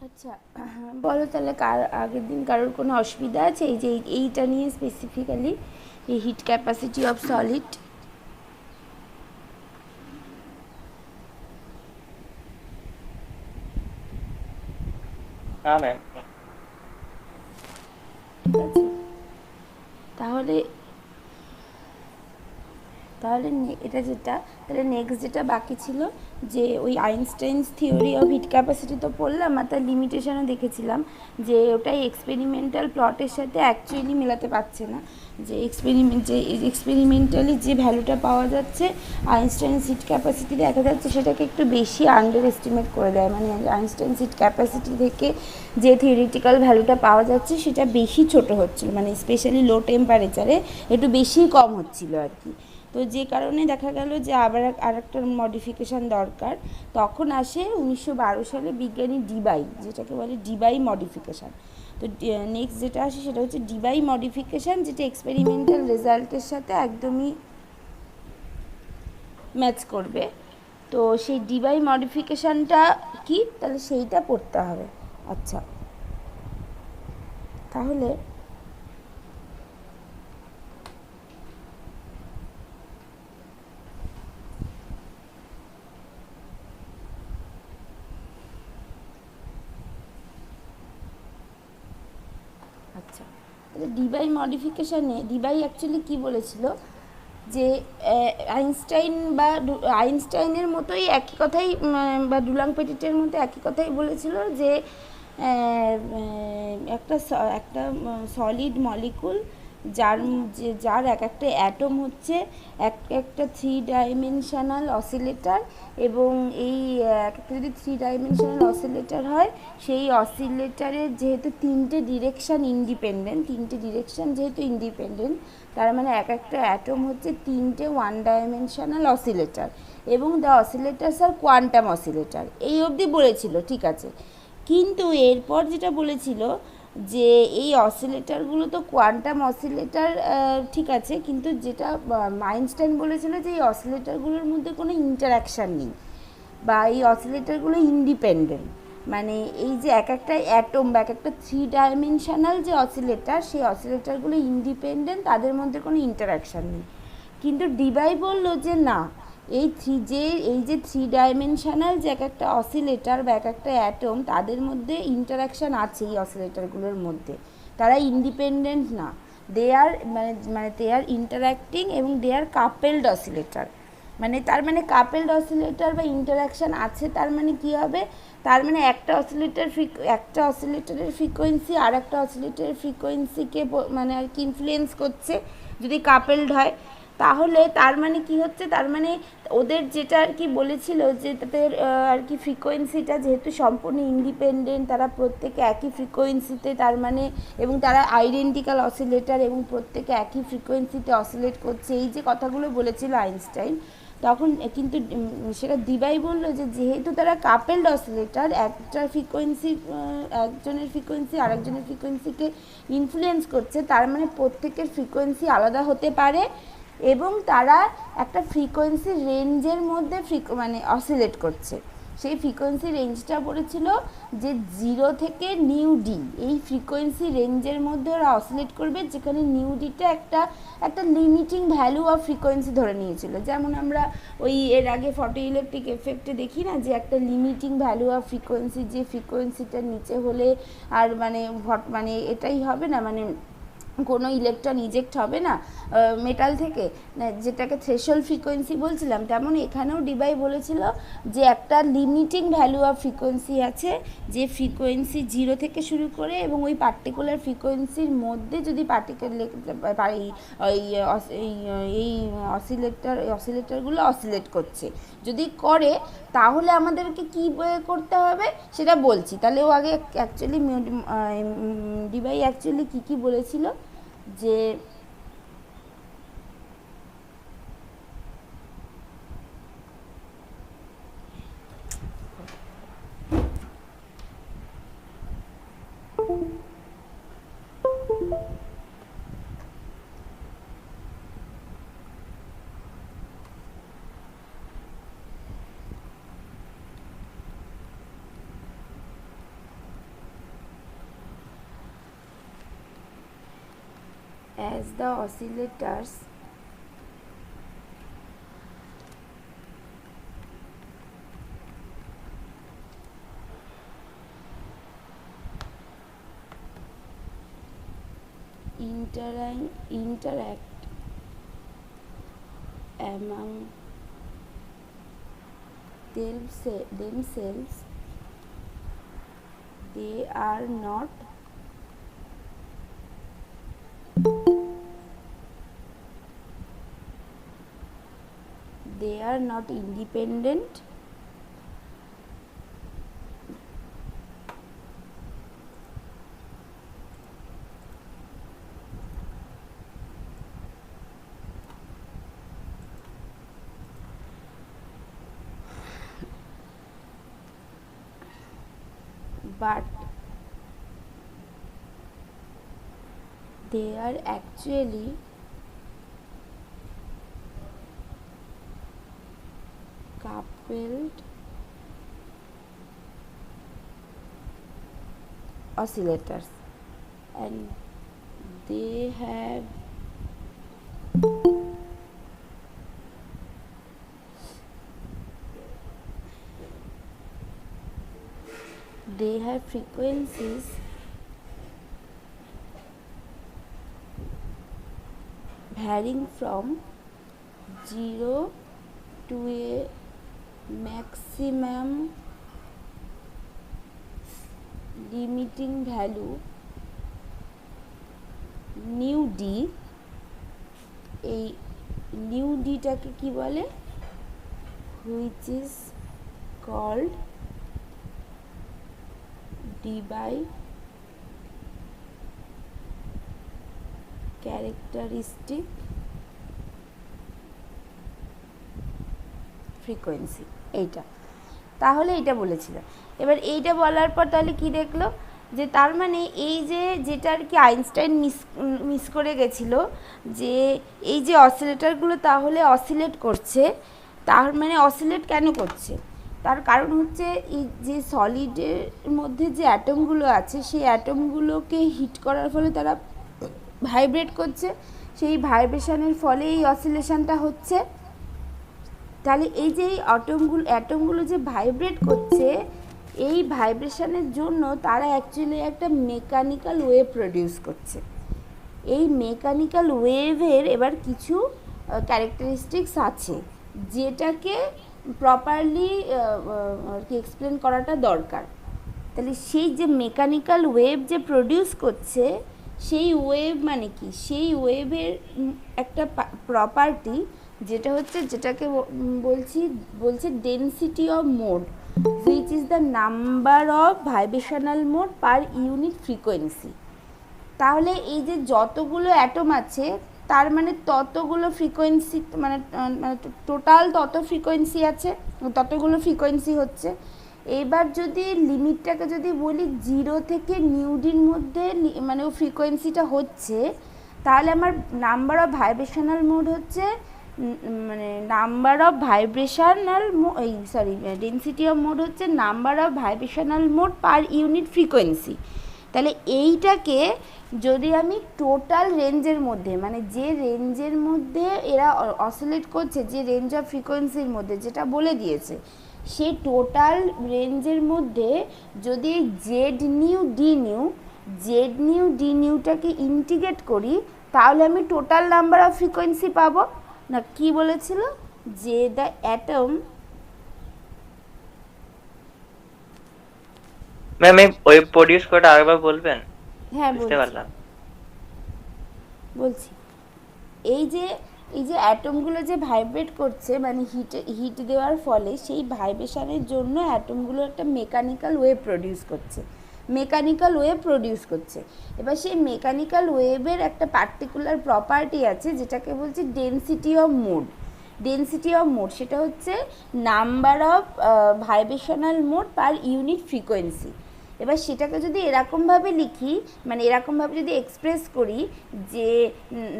আচ্ছা, বলো তাহলে আগের দিন কারোর কোনো অসুবিধা আছে এই যে এইটা নিয়ে স্পেসিফিক্যালি, এই হিট ক্যাপাসিটি অফ সলিড? না ম্যাম। ঠিক আছে, তাহলে তাহলে এটা যেটা, তাহলে নেক্সট যেটা বাকি ছিল, যে ওই আইনস্টাইনস থিওরি অফ হিট ক্যাপাসিটি তো পড়লাম, আর তার লিমিটেশনও দেখেছিলাম যে ওটাই এক্সপেরিমেন্টাল প্লটের সাথে অ্যাকচুয়ালি মেলাতে পারছে না। যে এক্সপেরিমেন্টালি যে ভ্যালুটা পাওয়া যাচ্ছে আইনস্টাইনস হিট ক্যাপাসিটি দেখা যাচ্ছে, সেটাকে একটু বেশি আন্ডার এস্টিমেট করে দেয়। মানে আইনস্টাইনস হিট ক্যাপাসিটি থেকে যে থিওরিটিক্যাল ভ্যালুটা পাওয়া যাচ্ছে সেটা বেশি ছোট হচ্ছিল, মানে স্পেশালি লো টেম্পারেচারে একটু বেশি কম হচ্ছিল আর কি। তো যে কারণে দেখা গেল যে আবার আরেকটা মডিফিকেশান দরকার। তখন আসে 1912 সালে বিজ্ঞানী ডিবাই, যেটাকে বলে ডিবাই মডিফিকেশান। তো নেক্সট যেটা আসে সেটা হচ্ছে ডিবাই মডিফিকেশান, যেটা এক্সপেরিমেন্টাল রেজাল্টের সাথে একদমই ম্যাচ করবে। তো সেই ডিবাই মডিফিকেশানটা কি, তাহলে সেইটা পড়তে হবে। আচ্ছা, তাহলে আচ্ছা, তাহলে ডিবাই মডিফিকেশানে ডিবাই অ্যাকচুয়ালি কী বলেছিল, যে আইনস্টাইনের মতোই একই কথাই, বা ডুলাং পেটিটের মতো একই কথাই বলেছিল যে একটা একটা সলিড মলিকুল, যার যার এক একটা অ্যাটম হচ্ছে এক একটা থ্রি ডাইমেনশনাল অসিলেটর, এবং এই এক একটা যদি থ্রি ডাইমেনশনাল অসিলেটর হয়, সেই অসিলেটরের যেহেতু তিনটে ডিরেকশান যেহেতু ইন্ডিপেন্ডেন্ট, তার মানে এক একটা অ্যাটম হচ্ছে তিনটে ওয়ান ডাইমেনশনাল অসিলেটর, এবং দ্য অসিলেটার্স আর কোয়ান্টাম অসিলেটর। এই অবধি বলেছিল, ঠিক আছে। কিন্তু এরপর যেটা বলেছিল যে এই অসিলেটরগুলো তো কোয়ান্টাম অসিলেটর, ঠিক আছে, কিন্তু যেটা আইনস্টাইন বলেছিল যে এই অসিলেটরগুলোর মধ্যে কোনো ইন্টারাকশান নেই, বা এই অসিলেটরগুলো ইন্ডিপেন্ডেন্ট। মানে এই যে এক একটা অ্যাটম বা এক একটা থ্রি ডাইমেনশনাল যে অসিলেটর, সেই অসিলেটরগুলো ইন্ডিপেন্ডেন্ট, তাদের মধ্যে কোনো ইন্টারাকশান নেই। কিন্তু ডিবাই বলল যে না, এই যে থ্রি ডাইমেনশনাল যে এক একটা অসিলেটর বা এক একটা অ্যাটম, তাদের মধ্যে ইন্টারাকশান আছে এই অসিলেটরগুলোর মধ্যে, তারা ইন্ডিপেন্ডেন্ট না। দে আর ইন্টারাক্টিং, এবং দে আর কাপেলড অসিলেটর। মানে তার মানে কাপেলড অসিলেটর বা ইন্টারাকশান আছে, তার মানে কী হবে, তার মানে একটা অসিলেটরের ফ্রিকোয়েন্সি আর একটা অসিলেটরের ফ্রিকোয়েন্সিকে মানে আর কি ইনফ্লুয়েন্স করছে, যদি কাপেলড হয়। তাহলে তার মানে কি হচ্ছে, তার মানে ওদের যেটা আর কি বলেছিল যে তাদের আর কি ফ্রিকোয়েন্সিটা যেহেতু সম্পূর্ণ ইন্ডিপেন্ডেন্ট, তারা প্রত্যেকে একই ফ্রিকোয়েন্সিতে, তার মানে এবং তারা আইডেন্টিক্যাল অসিলেটর এবং প্রত্যেকে একই ফ্রিকোয়েন্সিতে অসিলেট করছে, এই যে কথাগুলো বলেছিল আইনস্টাইন, তখন কিন্তু সেটা দিবাই বললো যে যেহেতু তারা কাপেলড অসিলেটর, একজনের ফ্রিকোয়েন্সি আরেকজনের ফ্রিকোয়েন্সিকে ইনফ্লুয়েন্স করছে, তার মানে প্রত্যেকের ফ্রিকোয়েন্সি আলাদা হতে পারে, এবং তারা একটা ফ্রিকোয়েন্সি রেঞ্জের মধ্যে মানে অসিলেট করছে। সেই ফ্রিকোয়েন্সি রেঞ্জটা বলেছিল যে 0 থেকে নিউ ডি, এই ফ্রিকোয়েন্সি রেঞ্জের মধ্যে ওরা অসিলেট করবে, যেখানে নিউ ডিটা একটা লিমিটিং ভ্যালু অফ ফ্রিকোয়েন্সি ধরে নিয়েছিল। যেমন আমরা ওই এর আগে ফটো ইলেকট্রিক এফেক্টে দেখি না, যে একটা লিমিটিং ভ্যালু অফ ফ্রিকোয়েন্সি, যে ফ্রিকোয়েন্সিটার নিচে হলে আর মানে এটাই হবে না, মানে কোনো ইলেকট্রন ইজেক্ট হবে না মেটাল থেকে, যেটাকে থ্রেশহোল্ড ফ্রিকোয়েন্সি বলছিলাম। তেমন এখানেও ডিবাই বলেছিল যে একটা লিমিটিং ভ্যালু অফ ফ্রিকোয়েন্সি আছে, যে ফ্রিকোয়েন্সি 0 থেকে শুরু করে, এবং ওই পার্টিকুলার ফ্রিকোয়েন্সির মধ্যে যদি এই অসিলেটরগুলো অসিলেট করছে, যদি করে, তাহলে আমাদেরকে কী করতে হবে সেটা বলছি। তাহলে ও আগে অ্যাকচুয়ালি ডিবাই অ্যাকচুয়ালি কী বলেছিল, যে as the oscillators interact among themselves, they are not independent but they are actually coupled oscillators, and they have frequencies varying from 0 to a maximum limiting value nu d। এই nu d টাকে কি বলে, which is called d by characteristic frequency। এইটা তাহলে এইটা বলেছিল। এবার এইটা বলার পর তাহলে কি দেখলো, যে তার মানে এই যে যেটা আর কি আইনস্টাইন মিস করে গেছিলো, যে এই যে অসিলেটরগুলো তাহলে অসিলেট করছে, তার মানে অসিলেট কেন করছে, তার কারণ হচ্ছে এই যে সলিডের মধ্যে যে অ্যাটমগুলো আছে সেই অ্যাটমগুলোকে হিট করার ফলে তারা ভাইব্রেট করছে, সেই ভাইব্রেশনের ফলে এই অসিলেশনটা হচ্ছে। তাহলে এই যে এই অ্যাটমগুলো যে ভাইব্রেট করছে, এই ভাইব্রেশনের জন্য তারা অ্যাকচুয়ালি একটা মেকানিক্যাল ওয়েভ প্রডিউস করছে। এই মেকানিক্যাল ওয়েভের এবার কিছু ক্যারেক্টারিস্টিক্স আছে যেটাকে প্রপারলি আর কি এক্সপ্লেন করাটা দরকার। তাহলে সেই যে মেকানিক্যাল ওয়েভ যে প্রডিউস করছে, সেই ওয়েভ মানে কি, সেই ওয়েভের একটা প্রপার্টি যেটা হচ্ছে, যেটাকে বলছে density of mode, which is the number of vibrational mode per unit frequency. তাহলে এই যে যতগুলো অ্যাটম আছে তার মানে ততগুলো ফ্রিকোয়েন্সি, মানে টোটাল তত ফ্রিকোয়েন্সি আছে, ততগুলো ফ্রিকোয়েন্সি হচ্ছে। এবার যদি লিমিটটাকে যদি বলি 0 থেকে নিউডির মধ্যে মানে ও ফ্রিকোয়েন্সিটা হচ্ছে, তাহলে আমার নাম্বার অফ ভাইব্রেশনাল মোড হচ্ছে মানে number of vibrational density of mode হচ্ছে number of vibrational mode per unit frequency. তাহলে এইটাকে যদি আমি টোটাল রেঞ্জের মধ্যে, মানে যে রেঞ্জের মধ্যে এরা অসিলেট করছে, যে রেঞ্জ অফ ফ্রিকোয়েন্সির মধ্যে যেটা বলে দিয়েছে, সেই টোটাল রেঞ্জের মধ্যে যদি জেড নিউ ডি নিউটাকে ইন্টিগ্রেট করি, তাহলে আমি টোটাল নাম্বার অফ ফ্রিকোয়েন্সি পাবো না। কি বলেছিল, যে দ্য অ্যাটম, ম্যাম এই ওয়েভ প্রডিউস করাটা আরেকবার বলবেন? হ্যাঁ বুঝতে পারলাম। বলছি এই যে অ্যাটমগুলো যে ভাইব্রেট করছে, মানে হিট দেওয়ার ফলে সেই ভাইব্রেশনের জন্য অ্যাটমগুলো একটা মেকানিক্যাল ওয়েভ প্রডিউস করছে। এবার সেই মেকানিক্যাল ওয়েভের একটা পার্টিকুলার প্রপার্টি আছে যেটাকে বলছে ডেনসিটি অফ মোড। সেটা হচ্ছে number of vibrational mode per unit frequency. এবার সেটাকে যদি এরকমভাবে লিখি, মানে এরকমভাবে যদি এক্সপ্রেস করি, যে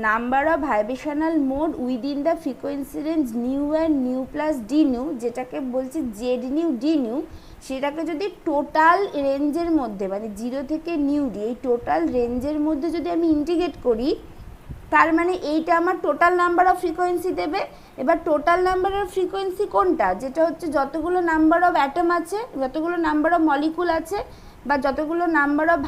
number of vibrational mode within the frequency range new and new plus D new, যেটাকে বলছি জেড নিউ ডি নিউ, সেটাকে যদি টোটাল রেঞ্জের মধ্যে, মানে 0 থেকে নিউ ডি, এই টোটাল রেঞ্জের মধ্যে যদি আমি ইন্টিগ্রেট করি, তার মানে এইটা আমার টোটাল নাম্বার অফ ফ্রিকোয়েন্সি দেবে। এবার টোটাল নাম্বার অফ ফ্রিকোয়েন্সি কোনটা, যেটা হচ্ছে যতগুলো নাম্বার অফ অ্যাটম আছে, যতগুলো নাম্বার অফ মলিকুল আছে, বা যতগুলো নাম্বার অফ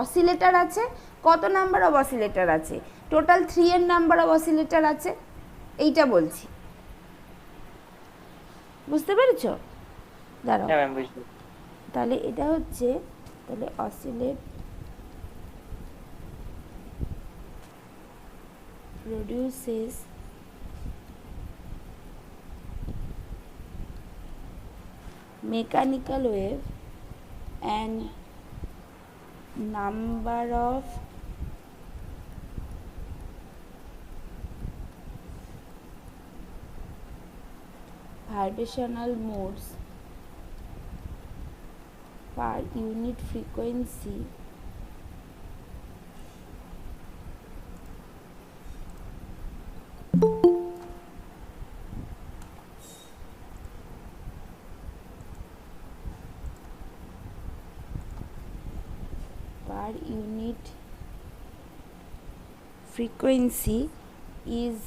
অসিলেটার আছে, কত নাম্বার অফ অসিলেটার আছে, টোটাল 3 এর নাম্বার অফ অসিলেটার আছে, এইটা বলছি। বুঝতে পেরেছো? দাঁড়াও, হ্যাঁ ম্যাম বুঝতে। তাহলে এটা হচ্ছে, তাহলে oscillate produces mechanical wave and number of vibrational modes per unit frequency per unit frequency is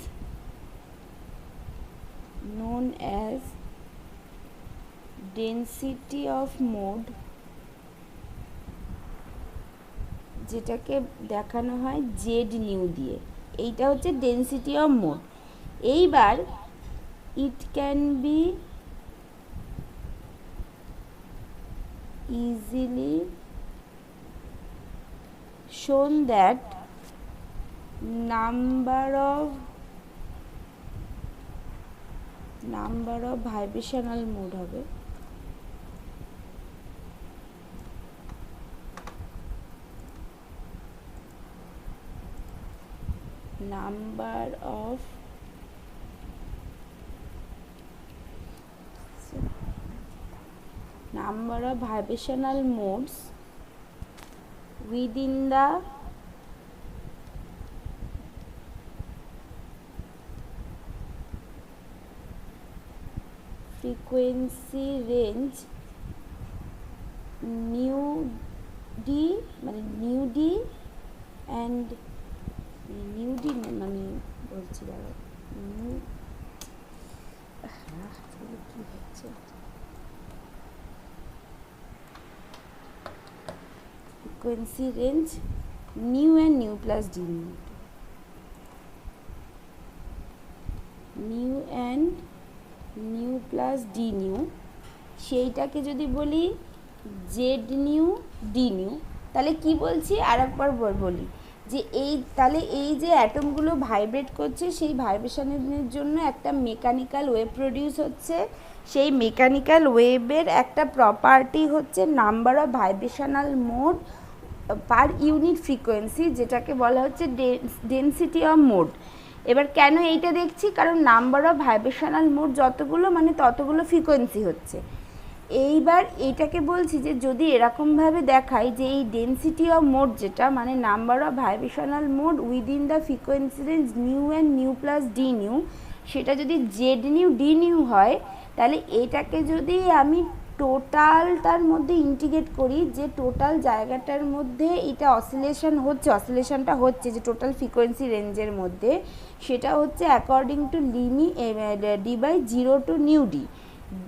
known as density of mode, যেটাকে দেখানো হয় জেড নিউ দিয়ে। এইটা হচ্ছে ডেন্সিটি অফ মোড। এইবার it can be easily shown that number of vibrational mode হবে number of vibrational modes within the frequency range nu d, মানে nu d and nu d মানে বলছি দাঁড়াও, nu কি হচ্ছে, frequency range nu and nu plus d nu and nu plus d nu, সেইটাকে যদি বলি জেড নিউ ডি নিউ, তাহলে কি বলছি আর একবার বলি যে এই, তাহলে এই যে অ্যাটমগুলো ভাইব্রেট করছে সেই ভাইব্রেশনের জন্য একটা মেকানিক্যাল ওয়েভ প্রডিউস হচ্ছে। সেই মেকানিক্যাল ওয়েভের একটা প্রপার্টি হচ্ছে number of vibrational mode per unit frequency, যেটাকে বলা হচ্ছে ডেন্সিটি অফ মোড। এবার কেন এইটা দেখছি, কারণ নাম্বার অফ ভাইব্রেশনাল মোড যতগুলো মানে ততগুলো ফ্রিকোয়েন্সি হচ্ছে। এইবার এইটাকে বলছি যে যদি এরকমভাবে দেখাই যে এই ডেন্সিটি অফ মোড যেটা মানে number of vibrational mode within the frequency range new and new plus D new, সেটা যদি জেড নিউ ডি নিউ হয়, তাহলে এটাকে যদি আমি টোটালটার মধ্যে ইন্টিগ্রেট করি, যে টোটাল জায়গাটার মধ্যে এটা অসিলেশনটা হচ্ছে যে টোটাল ফ্রিকোয়েন্সি রেঞ্জের মধ্যে, সেটা হচ্ছে according to limit D by 0 to nu D,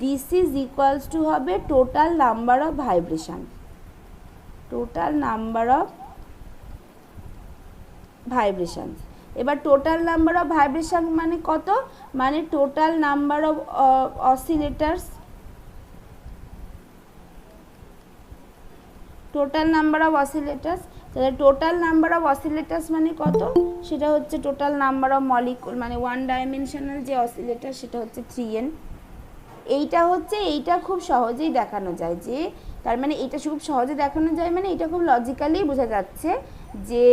this is equals to হবে total number of vibration, total number of vibration. এবার টোটাল নাম্বার অফ ভাইব্রেশন মানে কত, মানে total number of oscillators, total number of oscillators. তাহলে total number of oscillators মানে কত, সেটা হচ্ছে টোটাল নাম্বার অফ মলিকুল, মানে ওয়ান ডাইমেনশনাল যে অসিলেটার সেটা হচ্ছে 3n। এইটা খুব সহজেই দেখানো যায়, যে তার মানে এটা খুব সহজে দেখানো যায় মানে এটা খুব লজিক্যালি বোঝা যাচ্ছে যে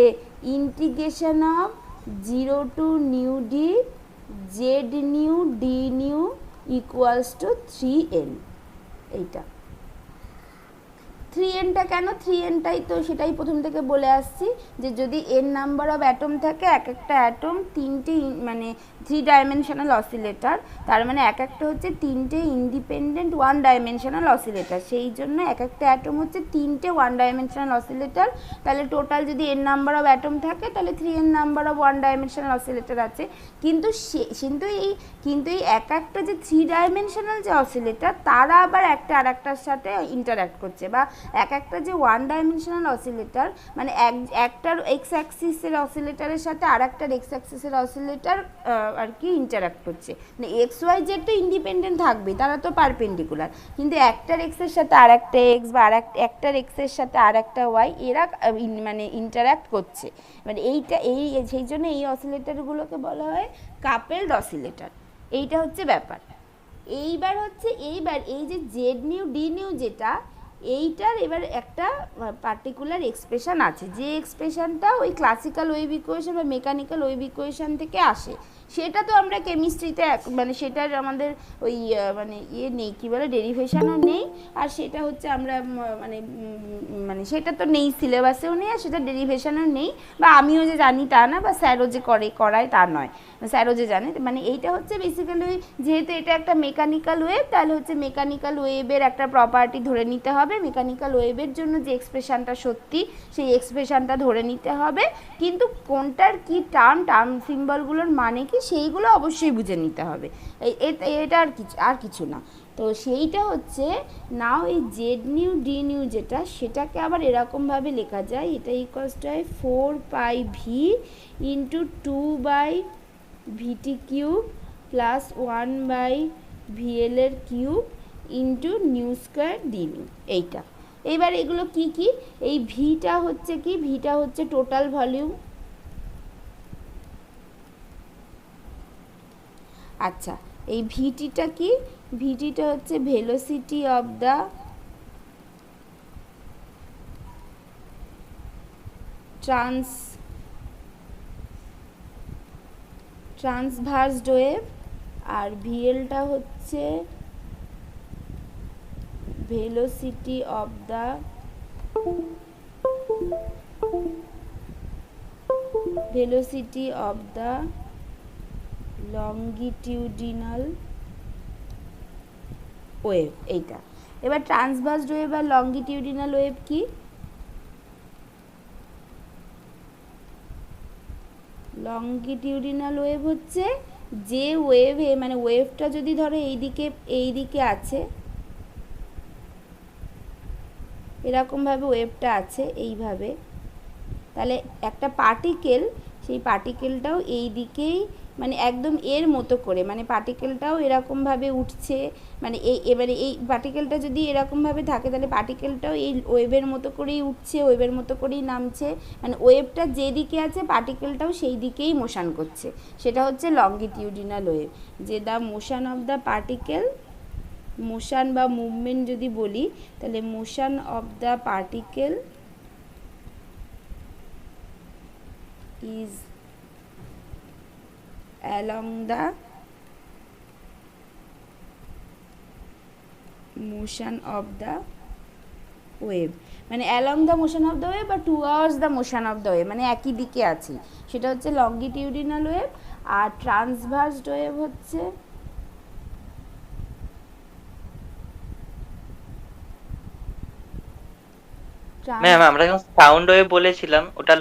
integration of 0 to nu D Z new D nu equals two 3n। এইটা 3n-টা কেন? 3n-টাই তো সেটাই প্রথম থেকে বলে আসছি যে যদি n নাম্বার অফ অ্যাটম থাকে, এক একটা অ্যাটম তিনটে মানে 3 ডাইমেনশনাল অসিলেটর, তার মানে এক একটা হচ্ছে তিনটে ইন্ডিপেন্ডেন্ট 1 ডাইমেনশনাল অসিলেটর, সেই জন্য এক একটা অ্যাটম হচ্ছে তিনটে 1 ডাইমেনশনাল অসিলেটর। তাহলে টোটাল যদি n নাম্বার অফ অ্যাটম থাকে তাহলে 3n number of 1 dimensional oscillator আছে। কিন্তু এই এক একটা যে 3 ডাইমেনশনাল যে অসিলেটর, তারা আবার একটা আর একটার সাথে ইন্টারঅ্যাক্ট করছে, বা এক একটা যে 1 ডাইমেনশনাল অসিলেটর মানে একটার এক্স অ্যাক্সিসের অসিলেটরের সাথে আর একটার এক্স অ্যাক্সিসের অসিলেটর আর কি ইন্টারঅ্যাক্ট করছে। মানে এক্স ওয়াই জেড তো ইন্ডিপেন্ডেন্ট থাকবে, তারা তো পারপেন্ডিকুলার, কিন্তু একটার এক্সের সাথে আর একটা এক্স বা একটার এক্সের সাথে আর একটা ওয়াই, এরা মানে ইন্টারঅ্যাক্ট করছে। মানে সেই জন্য এই অসিলেটরগুলোকে বলা হয় কাপেলড অসিলেটর। এইটা হচ্ছে ব্যাপার। এইবার এই যে জেড নিউ ডি নিউ যেটা, এইটার এবার একটা পার্টিকুলার এক্সপ্রেশন আছে, যে এক্সপ্রেশনটা ওই ক্লাসিক্যাল ওয়েভ ইকুয়েশন বা মেকানিক্যাল ওয়েভ ইকুয়েশন থেকে আসে। সেটা তো আমরা কেমিস্ট্রিতে মানে সেটার আমাদের ওই মানে নেই, কী বলে, ডেরিভেশনও নেই, আর সেটা হচ্ছে আমরা মানে সেটা তো নেই, সিলেবাসেও নেই, আর সেটা ডেরিভেশনও নেই, বা আমিও যে জানি তা না, বা স্যারও যে করায় তা নয়, স্যারও যে জানে। মানে এইটা হচ্ছে বেসিক্যালি, যেহেতু এটা একটা মেকানিক্যাল ওয়েভ, তাহলে হচ্ছে মেকানিক্যাল ওয়েভের একটা প্রপার্টি ধরে নিতে হবে, মেকানিক্যাল ওয়েভের জন্য যে এক্সপ্রেশনটা সত্যি সেই এক্সপ্রেশনটা ধরে নিতে হবে, কিন্তু কোনটার কি টার্ম সিম্বলগুলোর মানে কি সেইগুলো অবশ্যই বুঝে নিতে হবে। এটা আর কিছু না। তো সেইটা হচ্ছে নাও এই জেড নিউ ডি নিউ যেটা, সেটাকে আবার এরকমভাবে লেখা যায়, এটা equals two 4πv into 2/vt cube plus 1/vl এর cube into nu square D new. এইটা এইবার এগুলো কি কি? এই ভিটা হচ্ছে কি? ভিটা হচ্ছে টোটাল ভলিউম। আচ্ছা, এই ভিটিটা কি? ভিটিটা হচ্ছে ভেলোসিটি অফ দ্য ট্রান্সভার্সড ওয়েভ, আর ভিএলটা হচ্ছে velocity of the longitudinal wave. এইটা এবার ট্রান্সভার্সড ওয়েভ আর লংগিটিউডিনাল ওয়েভ কি? লংগিটিউডিনাল ওয়েভ হচ্ছে যে ওয়েভে, মানে ওয়েভটা যদি ধরো এইদিকে আছে, এরকমভাবে ওয়েভটা আছে এইভাবে, তাহলে একটা পার্টিকেল, সেই পার্টিকেলটাও এই দিকেই, মানে একদম এর মতো করে, মানে পার্টিকেলটাও এরকমভাবে উঠছে, মানে এবারে এই পার্টিকেলটা যদি এরকমভাবে থাকে, তাহলে পার্টিকেলটাও এই ওয়েভের মতো করেই উঠছে, ওয়েভের মতো করেই নামছে, মানে ওয়েভটা যেদিকে আছে পার্টিকেলটাও সেই দিকেই মোশন করছে। সেটা হচ্ছে লংগিটিউডিনাল ওয়েভ। যে the motion of the particle, motion বা মুভমেন্ট যদি বলি, তাহলে motion of the particle is along the motion of the wave, মানে along the motion of the wave বা towards the motion of the wave, মানে একই দিকে আছি, সেটা হচ্ছে লংগিটিউডিনাল ওয়েভ। আর ট্রান্সভার্সড ওয়েভ হচ্ছে ম্যাম আমরা যখন সাউন্ড ওয়েভ বলেছিলাম, ওটা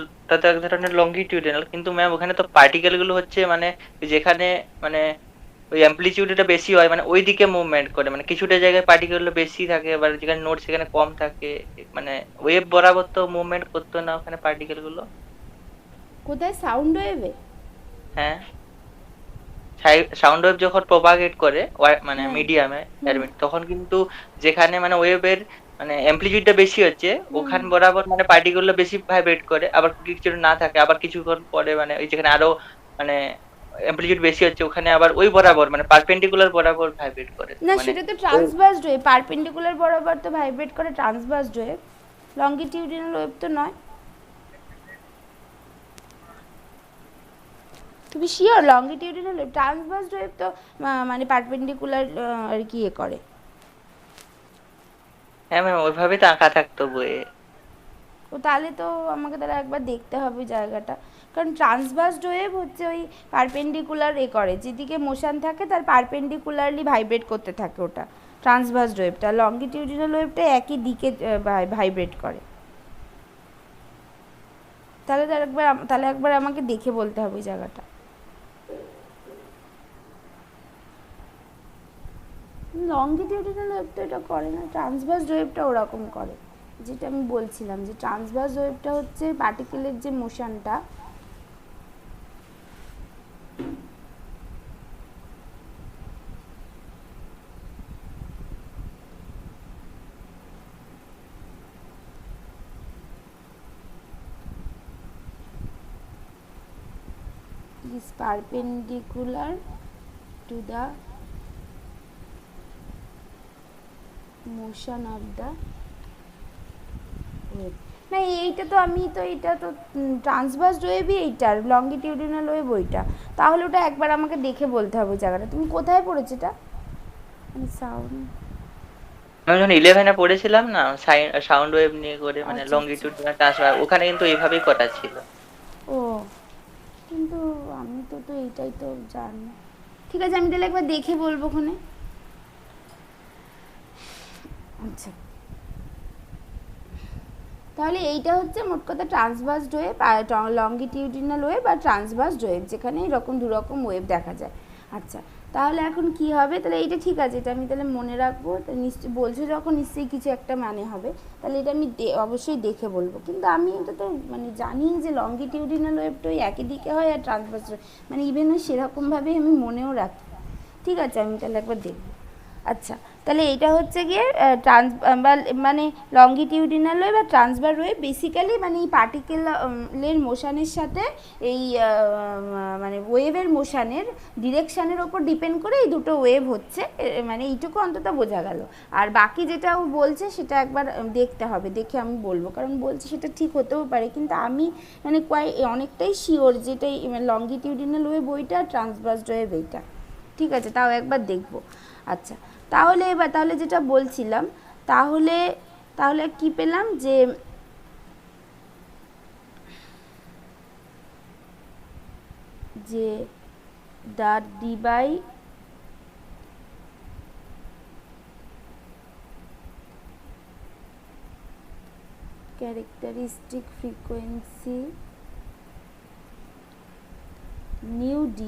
তো এক ধরনের লংগিটিউডিনাল, কিন্তু ম্যাম ওখানে তো পার্টিকেল গুলো হচ্ছে মানে যেখানে মানে ওই অ্যাম্পলিটিউডটা বেশি হয়, মানে ওই দিকে মুভমেন্ট করে, মানে কিছুটা জায়গায় পার্টিকেল গুলো বেশি থাকে, আবার যেখানে নোট সেখানে কম থাকে, মানে ওয়েভ বরাবর তো মুভমেন্ট করতো না ওখানে পার্টিকেল গুলো। কোথায়? সাউন্ড ওয়েভে? হ্যাঁ, সাউন্ড ওয়েভ যখন প্রপাগেট করে মানে মিডিয়ামে, তখন কিন্তু যেখানে মানে ওয়েভের মানে অ্যাম্পলিটিউডটা বেশি হচ্ছে, ওখান বরাবর মানে পার্টিকেল গুলো বেশি ভাইব্রেট করে, আবার কিছু না থাকে, আবার কিছুক্ষণ পরে মানে ওই যেখানে আরো মানে অ্যাম্পলিটিউড বেশি হচ্ছে, ওখানে আবার ওই বরাবর মানে পারপেন্ডিকুলার বরাবর ভাইব্রেট করে। না, মানে সেটা তো ট্রান্সভার্সড ওয়েভ, পারপেন্ডিকুলার বরাবর তো ভাইব্রেট করে ট্রান্সভার্সড ওয়েভ, লংগিটিউডিনাল ওয়েভ তো নয়। তুমি শিওর লংগিটিউডিনাল ওয়েভ? ট্রান্সভার্সড ওয়েভ তো মানে পারপেন্ডিকুলার আর কি করে। হ্যাঁ ম্যাম, ওইভাবেই তো আঁকা থাকতো বইয়ে। ও তাহলে তো আমাকে তাহলে একবার দেখতে হবে জায়গাটা, কারণ ট্রান্সভার্সড ওয়েভ হচ্ছে ওই পারপেন্ডিকুলার করে, যেদিকে মোশন থাকে তার পারপেন্ডিকুলারলি ভাইব্রেট করতে থাকে ওটা ট্রান্সভার্সড ওয়েভটা। লঙ্গিটিউডিনাল ওয়েভটা একই দিকে ভাইব্রেট করে। তাহলে একবার আমাকে দেখে বলতে হবে ওই জায়গাটা। লঙ্গিটিউডিনাল ওয়েভ তো এটা করে না, ট্রান্সভার্স ওয়েভটা ওরকম করে। যেটা আমি বলছিলাম যে ট্রান্সভার্স ওয়েভটা হচ্ছে পার্টিকেলের যে মোশনটা, is perpendicular to the motion of the wave। না এইটা তো এটা তো ট্রান্সভার্স ওয়েভই, এইটার লঙ্গিটিউডিনাল ওয়েভ ওইটা। তাহলে ওটা একবার আমাকে দেখে বলতে হবে জায়গাটা। তুমি কোথায় পড়েছো এটা? সাউন্ড আমি যখন 11-এ পড়েছিলাম না, সাউন্ড ওয়েভ নিয়ে করে, মানে আচ্ছা, লঙ্গিটিউডিনাল ট্রান্সফার, ওখানে কিন্তু এইভাবেই করা ছিল। ও কিন্তু আমি তো এইটাই তো জানি। ঠিক আছে, আমি তাহলে একবার দেখে বলবো ওখানে। আচ্ছা, তাহলে এইটা হচ্ছে মোট কথা ট্রান্সভার্সড ওয়েভ আর লঙ্গিটিউডিনাল ওয়েভ আর ট্রান্সভার্সড ওয়েভ, যেখানে এরকম দুরকম ওয়েভ দেখা যায়। আচ্ছা, তাহলে এখন কি হবে? তাহলে এইটা ঠিক আছে, এটা আমি তাহলে মনে রাখবো। তা নিশ্চয়ই বলছো যখন, নিশ্চয়ই কিছু একটা মানে হবে। তাহলে এটা আমি অবশ্যই দেখে বলবো। কিন্তু আমি এটা তো মানে জানি যে লঙ্গিটিউডিনাল ওয়েভটা ওই একই দিকে হয়, আর ট্রান্সভার্স মানে ইভেন ওই সেরকমভাবেই আমি মনেও রাখি। ঠিক আছে, আমি তাহলে একবার দেখবো। আচ্ছা, তাহলে এটা হচ্ছে গিয়ে মানে লঙ্গিটিউডিনাল ওয়েভ বা ট্রান্সভার ওয়েভ বেসিক্যালি মানে এই পার্টিকেলের মোশনের সাথে এই মানে ওয়েভের মোশনের ডিরেকশানের ওপর ডিপেন্ড করে এই দুটো ওয়েভ হচ্ছে, মানে এইটুকু অন্তত বোঝা গেল। আর বাকি যেটা ও বলছে সেটা একবার দেখতে হবে, দেখে আমি বলবো, কারণ বলছে সেটা ঠিক হতেও পারে, কিন্তু আমি মানে অনেকটাই শিওর যেটাই লঙ্গিটিউডিনাল ওয়েভ ওইটা, ট্রান্সভার্স ওয়েভ এইটা। ঠিক আছে, তাও একবার দেখবো। আচ্ছা, তাহলে যেটা বলছিলাম, তাহলে তাহলে কি পেলাম যে যে the ডিবাই characteristic frequency nu d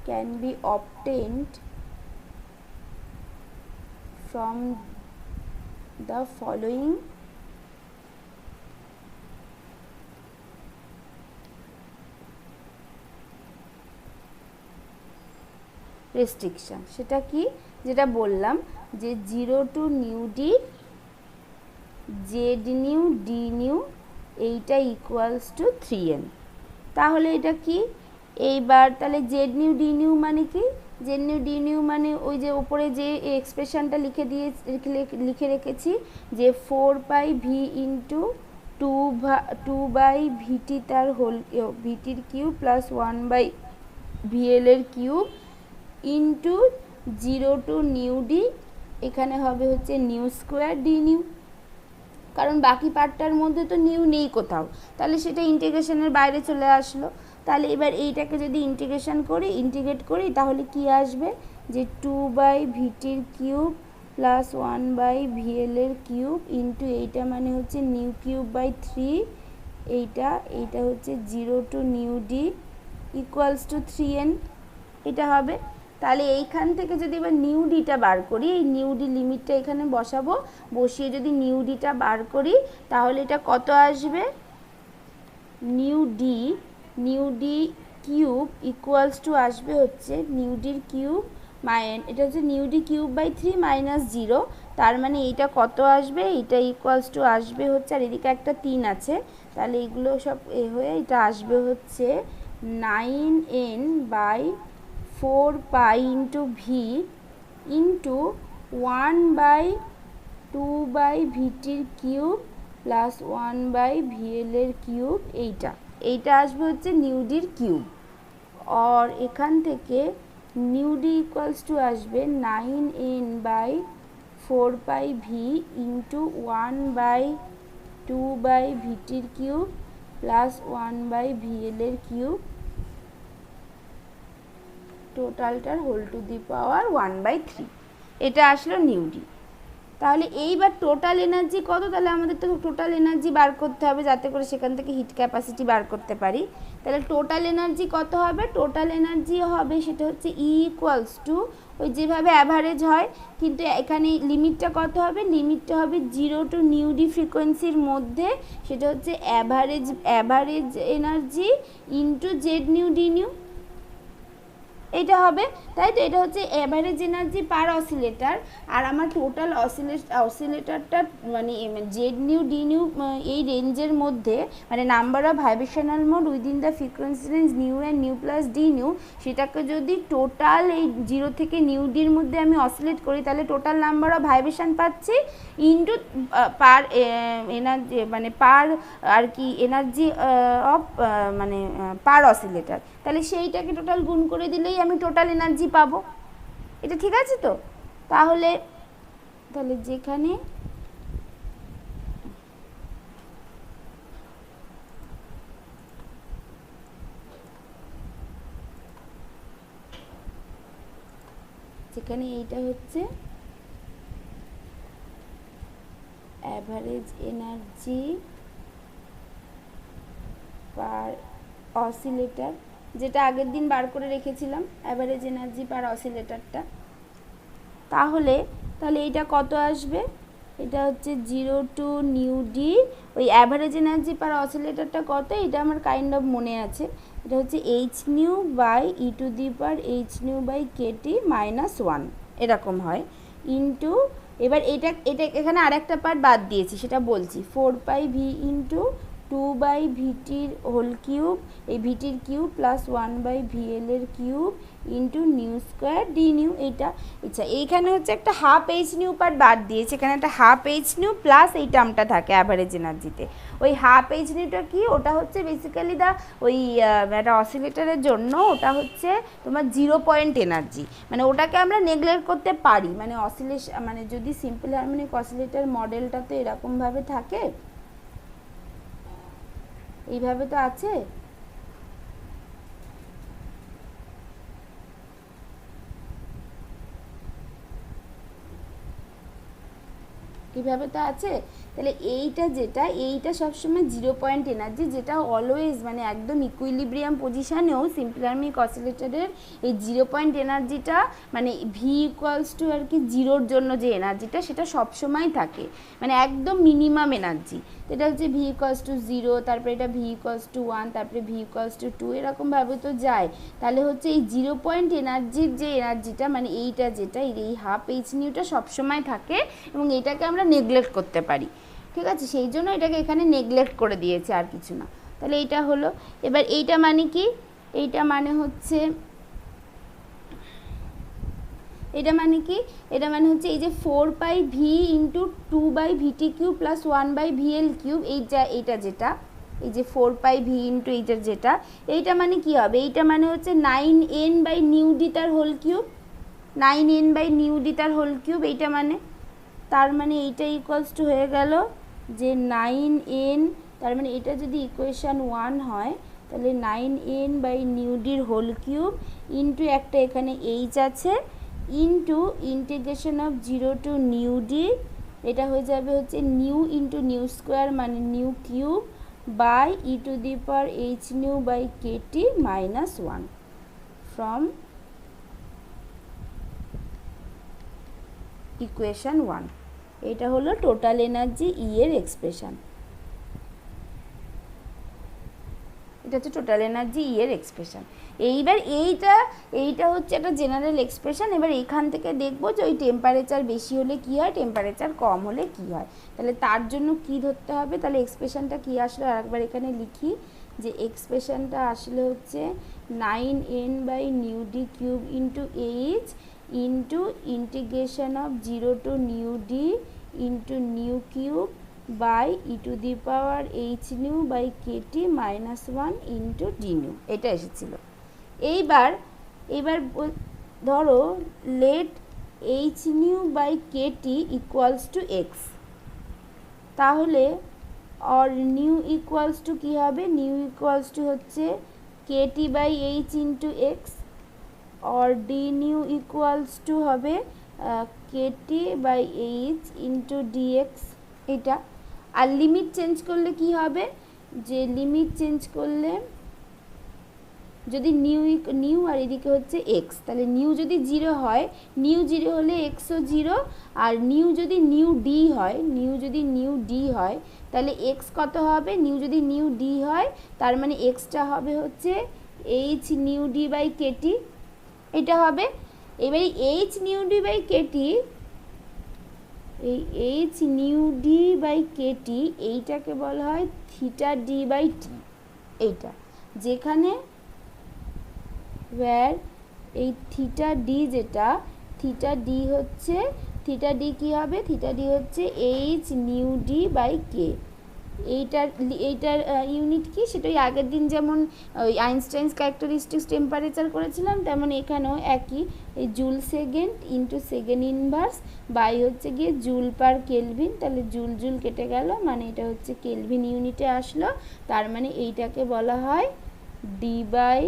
can be obtained from the following restriction. সেটা কি? যেটা বললাম যে 0 to nu d z nu d nu এইটা ইকুয়ালস টু 3n। তাহলে এটা কি? এইবার তাহলে জেড নিউ ডি নিউ মানে কি? জেড নিউ ডি নিউ মানে ওই যে ওপরে যে এক্সপ্রেশনটা লিখে রেখেছি যে 4 পাই ভি ইন্টু 2 ভিটি তার হোল ভিটির কিউব প্লাস 1 বাই ভিএল এর cube into 0 to nu D, এখানে হবে হচ্ছে নিউ স্কোয়ার ডি নিউ, কারণ বাকি পার্টটার মধ্যে তো নিউ নেই কোথাও, তাহলে সেটা ইন্টিগ্রেশনের বাইরে চলে আসলো। তাহলে এবার এইটাকে যদি ইন্টিগ্রেট করি তাহলে কি আসবে? যে 2 বাই ভিটির কিউব প্লাস 1 বাই ভিএল এর কিউব ইন্টু এইটা মানে হচ্ছে নিউ কিউব বাই 3, এইটা হচ্ছে 0 to nu D equals to 3n, এটা হবে। তাহলে এইখান থেকে যদি এবার নিউ ডিটা বার করি, এই নিউ ডি লিমিটটা এখানে বসাবো, বসিয়ে যদি নিউ ডিটা বার করি তাহলে এটা কত আসবে? Nu D cube equals to আসবে হচ্ছে নিউ ডির কিউব এটা হচ্ছে nu D cube by 3 minus 0, তার মানে এইটা কত আসবে? এইটা ইকুয়ালস টু আসবে হচ্ছে, আর এদিকে একটা 3 আছে, তাহলে এগুলো সব হয়ে এটা আসবে হচ্ছে 9n by 4 pi into V into 1 by 2 by ভিটির কিউব প্লাস 1 বাই ভিএল এর কিউব, এইটা আসবে হচ্ছে নিউ ডির কিউব। আর এখান থেকে নিউ ডি ইকুয়ালস টু আসবে 9n বাই 4π v ইন্টু 1/2/vটির কিউব প্লাস 1/vl কিউব টোটালটার হোল টু দি পাওয়ার 1/3। এটা আসলো নিউ ডি। তাহলে এইবার টোটাল এনার্জি কত? তাহলে আমাদের তো টোটাল এনার্জি বার করতে হবে যাতে করে সেখান থেকে হিট ক্যাপাসিটি বার করতে পারি। তাহলে টোটাল এনার্জি কত হবে? টোটাল এনার্জি হবে সেটা হচ্ছে E ইকুয়ালস টু ওই যেভাবে অ্যাভারেজ হয়, কিন্তু এখানে লিমিটটা কত হবে? লিমিটটা হবে 0 টু নিউ ডি ফ্রিকোয়েন্সির মধ্যে, সেটা হচ্ছে average energy into Z new D nu, এটা হবে, তাই তো? এটা হচ্ছে অ্যাভারেজ এনার্জি পার অসিলেটার। আর আমার টোটাল অসিলেটারটা মানে জেড নিউ ডি নিউ এই রেঞ্জের মধ্যে, মানে number of vibrational mode within the frequency range new and new plus D new, সেটাকে যদি টোটাল এই 0 থেকে নিউ ডির মধ্যে আমি অসিলেট করি, তাহলে টোটাল নাম্বার অফ ভাইব্রেশন পাচ্ছি ইন্টু পার এনার্জি, মানে পার আর কি এনার্জি অফ মানে পার অসিলেটার। তাহলে সেইটাকে টোটাল গুণ করে দিলেই আমি টোটাল এনার্জি পাবো। এটা ঠিক আছে তো? তাহলে যেখানে এইটা হচ্ছে অ্যাভারেজ এনার্জি পার অসিলেটার, যেটা আগের দিন বার করে রেখেছিলাম অ্যাভারেজ এনার্জি পার অসিলেটারটা, তাহলে এইটা কত আসবে? এটা হচ্ছে 0 টু নিউ ডি, ওই অ্যাভারেজ এনার্জি পার অসিলেটারটা কত এটা আমার কাইন্ড অফ মনে আছে, এটা হচ্ছে H nu by E to the power H nu by k T minus 1 এরকম হয়, ইন্টু এবার এটা এখানে আরেকটা পার্ট বাদ দিয়েছি সেটা বলছি, 4π v ইন্টু 2/vটির হোল কিউব, এই ভিটির কিউব প্লাস 1/vl এর cube into nu square D new. এইটা আচ্ছা, এইখানে হচ্ছে একটা হাফ এইচ নিউ পার্ট বাদ দিয়েছে, এখানে একটা হাফ এইচ নিউ প্লাস এই টার্মটা থাকে অ্যাভারেজ এনার্জিতে। ওই হাফ এইচ নিউটা কি? ওটা হচ্ছে বেসিক্যালি ওই একটা অসিলেটারের জন্য ওটা হচ্ছে তোমার 0 পয়েন্ট এনার্জি, মানে ওটাকে আমরা নেগলেক্ট করতে পারি, মানে মানে যদি সিম্পল হারমোনিক অসিলেটর মডেলটা তো এরকমভাবে থাকে, এইভাবে তো আছে, এইভাবে তো আছে। তাহলে এইটা সবসময় 0 পয়েন্ট এনার্জি, যেটা অলওয়েজ মানে একদম ইকুইলিব্রিয়াম পজিশানেও সিম্পল হারমোনিক অসিলেটরের এই 0 পয়েন্ট এনার্জিটা মানে ভি ইকুয়ালস টু আর কি 0-র জন্য যে এনার্জিটা সেটা সবসময় থাকে, মানে একদম মিনিমাম এনার্জি। এটা হচ্ছে ভি ইকুয়ালস টু 0, তারপরে এটা ভি ইকুয়ালস টু 1, তারপরে ভি ইকুয়ালস টু 2, এরকমভাবে তো যায়। তাহলে হচ্ছে এই 0 পয়েন্ট এনার্জির যে এনার্জিটা মানে এইটা যেটা এই হাফ এইচ নিউটা সবসময় থাকে এবং এটাকে আমরা নেগলেক্ট করতে পারি, ঠিক আছে? সেই জন্য এটাকে এখানে নেগলেক্ট করে দিয়েছে, আর কিছু না। তাহলে এইটা হলো। এবার এইটা মানে কি? এইটা মানে হচ্ছে এটা মানে কি? এটা মানে হচ্ছে এই যে 4π v into 2/vt cube plus 1/vl cube, এইটা যেটা এই যে 4π v ইন্টু এইটা মানে কি হবে? এইটা মানে হচ্ছে 9n বাই নিউ ডি তার whole cube, 9n by nu D তার হোল কিউব, এইটা মানে তার মানে এইটা ইকুয়ালস টু হয়ে গেল যে 9n, তার মানে এটা যদি ইকুয়েশান 1 হয় তাহলে 9n বাই নিউ ডির হোল কিউব ইন্টু একটা এখানে এইচ আছে into integration of 0 to nu D, এটা হয়ে যাবে হচ্ছে নিউ ইন্টু নিউ স্কোয়ার মানে nu cube by E to the power H nu by k T minus 1 from equation 1। এটা হলো টোটাল এনার্জি ই এর এক্সপ্রেশন, এটা হচ্ছে টোটাল এনার্জি ই এর এক্সপ্রেশন। এইবার এইটা হচ্ছে একটা জেনারেল এক্সপ্রেশন। এবার এখান থেকে দেখবো যে ওই টেম্পারেচার বেশি হলে কি হয়, টেম্পারেচার কম হলে কি হয়। তাহলে তার জন্য কি ধরতে হবে? তাহলে এক্সপ্রেশনটা কি আসলে আরেকবার এখানে লিখি, যে এক্সপ্রেশনটা আসলে হচ্ছে 9n by nu D cube into h into integration of 0 to nu D into nu cube by E to the power H nu by k T minus 1 into d nu, এটা এসেছিলো। এইবার ধরো let h nu by k T equals to x. তাহলে or nu equals to কী হবে, nu equals to হচ্ছে Katie by h into x, or d nu equals to হবে k T by h into d x. এটা আর লিমিট চেঞ্জ করলে কি হবে, যে লিমিট চেঞ্জ করলে যদি নিউ আর এদিকে হচ্ছে এক্স, তাহলে নিউ যদি 0 হয়, নিউ 0 হলে এক্সও 0, আর নিউ যদি নিউ ডি হয় তাহলে এক্স কত হবে, নিউ যদি নিউ ডি হয় তার মানে এক্সটা হবে হচ্ছে H nu D by KT, এটা হবে। এবারে H nu D by KT, এই H nu D by KT এইটাকে বলা হয় থিটা ডি বাই টি, এইটা যেখানে where এই থিটা ডি যেটা, থিটা ডি হচ্ছে, থিটা ডি কী হবে, থিটা ডি হচ্ছে এইচ নিউ ডি বাই কে। এইটার ইউনিট কি, সেটাই আগের দিন যেমন ওই আইনস্টাইনস ক্যারেক্টারিস্টিক্স টেম্পারেচার করেছিলাম, তেমন এখানেও একই, এই joule second into second inverse by হচ্ছে গিয়ে জুল পার কেলভিন, তাহলে জুল কেটে গেল, মানে এটা হচ্ছে কেলভিন ইউনিটে আসলো, তার মানে এইটাকে বলা হয় ডি বাই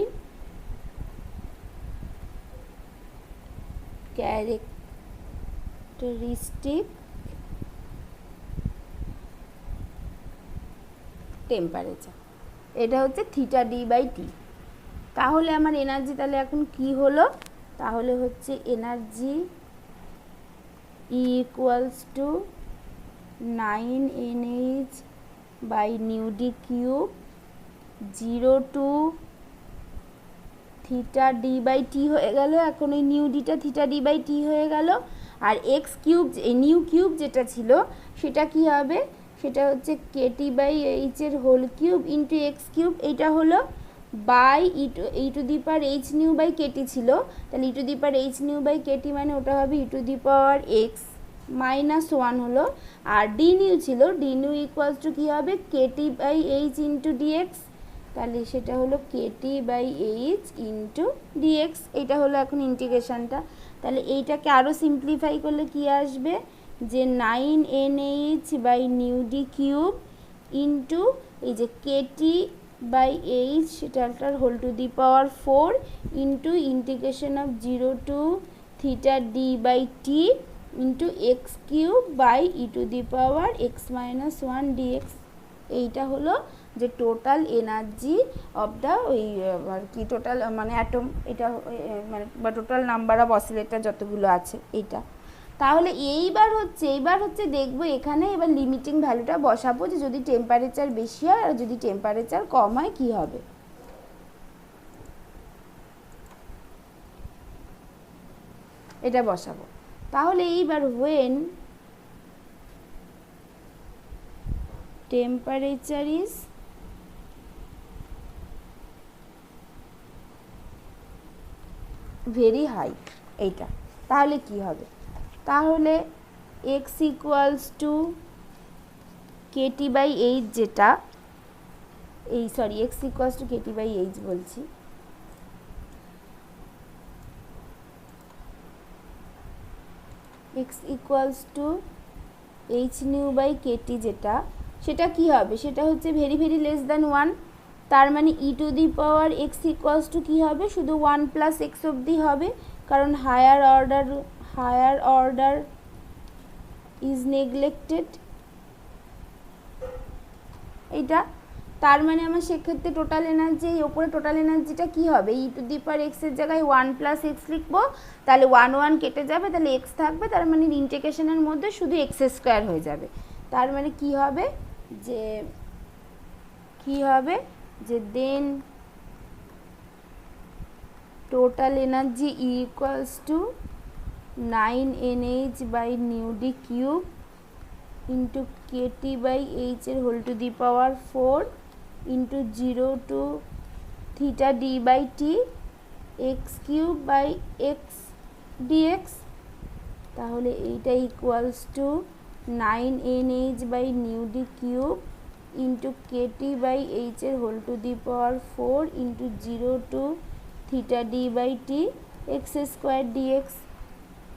ক্যারেক্টারিস্টিক টেম্পারেচার, এটা হচ্ছে থিটা ডি বাই টি। তাহলে আমার এনার্জি তাহলে এখন কি হলো, তাহলে হচ্ছে energy equals to 9 NH by nu D cube 0 to theta D by T হয়ে গেল, এখন ওই নিউ ডিটা থিটা ডি বাই টি হয়ে গেল, আর এক্স কিউব নিউ কিউব যেটা ছিল সেটা কি হবে, সেটা হচ্ছে কেটি বাই এইচের whole cube into x cube, এইটা হলো by E to the power H nu by KT ছিল, তাহলে E to the power H nu by Katie মানে ওটা হবে ই টু দি পাওয়ার এক্স -1 হলো, আর ডি নিউ ছিল, ডি নিউ ইকুয়ালস টু কী হবে k T by h into d x, তাহলে সেটা হলো k T by h into d x, এইটা হলো এখন ইন্টিগ্রেশনটা। তাহলে এইটাকে আরও সিম্পলিফাই করলে কি আসবে, যে 9 NH by nu D cube into এই যে কেটি বাই এইচ সেটার whole to the power 4 into integration of 0 to theta D by T into x cube by E to the power x-1 d x. এইটা হলো যে total energy of the ওই আর কি total মানে atom, এটা মানে বা টোটাল নাম্বার অফ অসিলেটর যতগুলো আছে এইটা। তাহলে এইবার হচ্ছে দেখবো এখানে এবার লিমিটিং ভ্যালুটা বসাবো, যে যদি টেম্পারেচার বেশি হয় আর যদি টেম্পারেচার কম হয় কি হবে। এটা বসাবো। তাহলে এইবার when temperature is very high, এইটা তাহলে কি হবে, তাহলে x equals to k T by h, যেটা এই sorry x equals to k T by h বলছি, x equals to h nu by k T যেটা, সেটা কি হবে, সেটা হচ্ছে ভেরি ভেরি লেস দ্যান 1, তার মানে E to the power X equals to কী হবে, শুধু 1 প্লাস এক্স অবধি হবে, কারণ হায়ার অর্ডার ইজ নেগলেক্টেড, এইটা। তার মানে আমার সেক্ষেত্রে টোটাল এনার্জি, এই ওপরে টোটাল এনার্জিটা কী হবে, ই টু দি পাওয়ার এক্সের জায়গায় 1 প্লাস এক্স লিখবো, তাহলে 1 কেটে যাবে, তাহলে এক্স থাকবে, তার মানে ইন্টিগ্রেশনের মধ্যে শুধু এক্স স্কোয়ার হয়ে যাবে। তার মানে কি হবে, যে then total energy equals to 9 NH by nu D cube into KT by এইচের whole to the power 4 into 0 to theta D by T X cube by X DX, তাহলে এইটা equals to 9 NH by nu D cube into KT by এইচের whole to the power 4 into 0 to theta D by T X square DX.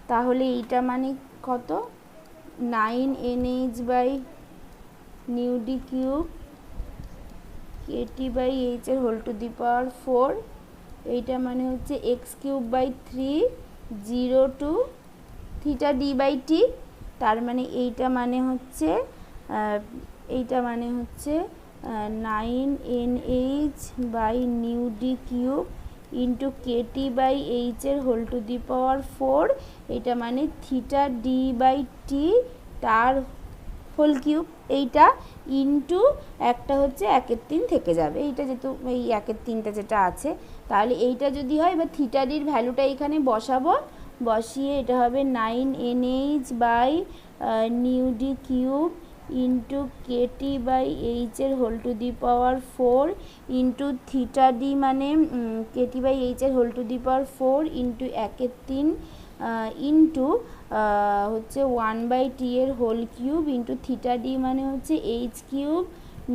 তাহলে এইটা মানে কত, 9nh by nu D cube KT by H এর whole to the power 4, এইটা মানে হচ্ছে X cube by 3 0 to theta D by T, তার মানে এইটা মানে হচ্ছে 9nh by nu D cube into KT by H এর হোল টু দি পাওয়ার 4, এটা মানে থিটা ডি বাই টি তার হোল কিউব, এইটা ইন্টু একটা হচ্ছে 1/3 থেকে যাবে, এইটা যেহেতু এই 1/3টা যেটা আছে, তাহলে এইটা যদি হয় এবার থিটা ডির ভ্যালুটা এখানে বসাবো, বসিয়ে এটা হবে 9nh by nu D cube into KT by H এর whole to the power 4 into theta D মানে কেটি বাই এইচ এর whole to the power 4 into 1/3 into হচ্ছে 1/t এর whole cube into theta D মানে হচ্ছে H cube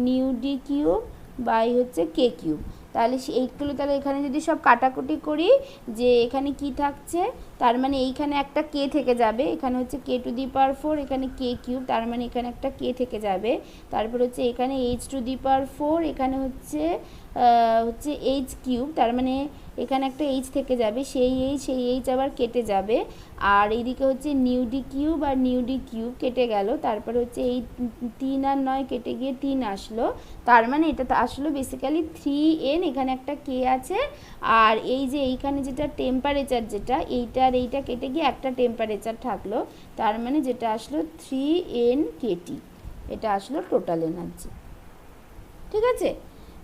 nu D cube by হচ্ছে K cube. তাহলে এইগুলো তাহলে এখানে যদি সব কাটাকুটি করি, যে এখানে কি থাকছে, তার মানে এইখানে একটা কে থেকে যাবে, এখানে হচ্ছে কে টু দি পাওয়ার 4, এখানে কে কিউব, তার মানে এখানে একটা কে থেকে যাবে, তারপর হচ্ছে এখানে এইচ টু দি পাওয়ার 4, এখানে হচ্ছে এইচ কিউব, তার মানে এখানে একটা এইচ থেকে যাবে, সেই এইচ আবার কেটে যাবে, আর এইদিকে হচ্ছে নিউ ডি কিউব আর নিউ ডি কিউব কেটে গেল, তারপরে হচ্ছে এই 3 আর 9 কেটে গিয়ে 3 আসলো, তার মানে এটা আসলো বেসিক্যালি 3n, এখানে একটা কে আছে, আর এই যে এইখানে যেটা টেম্পারেচার যেটা এইটা আর এইটা কেটে গিয়ে একটা টেম্পারেচার থাকলো, তার মানে যেটা আসলো 3n কেটি, এটা আসলো টোটাল এনার্জি। ঠিক আছে,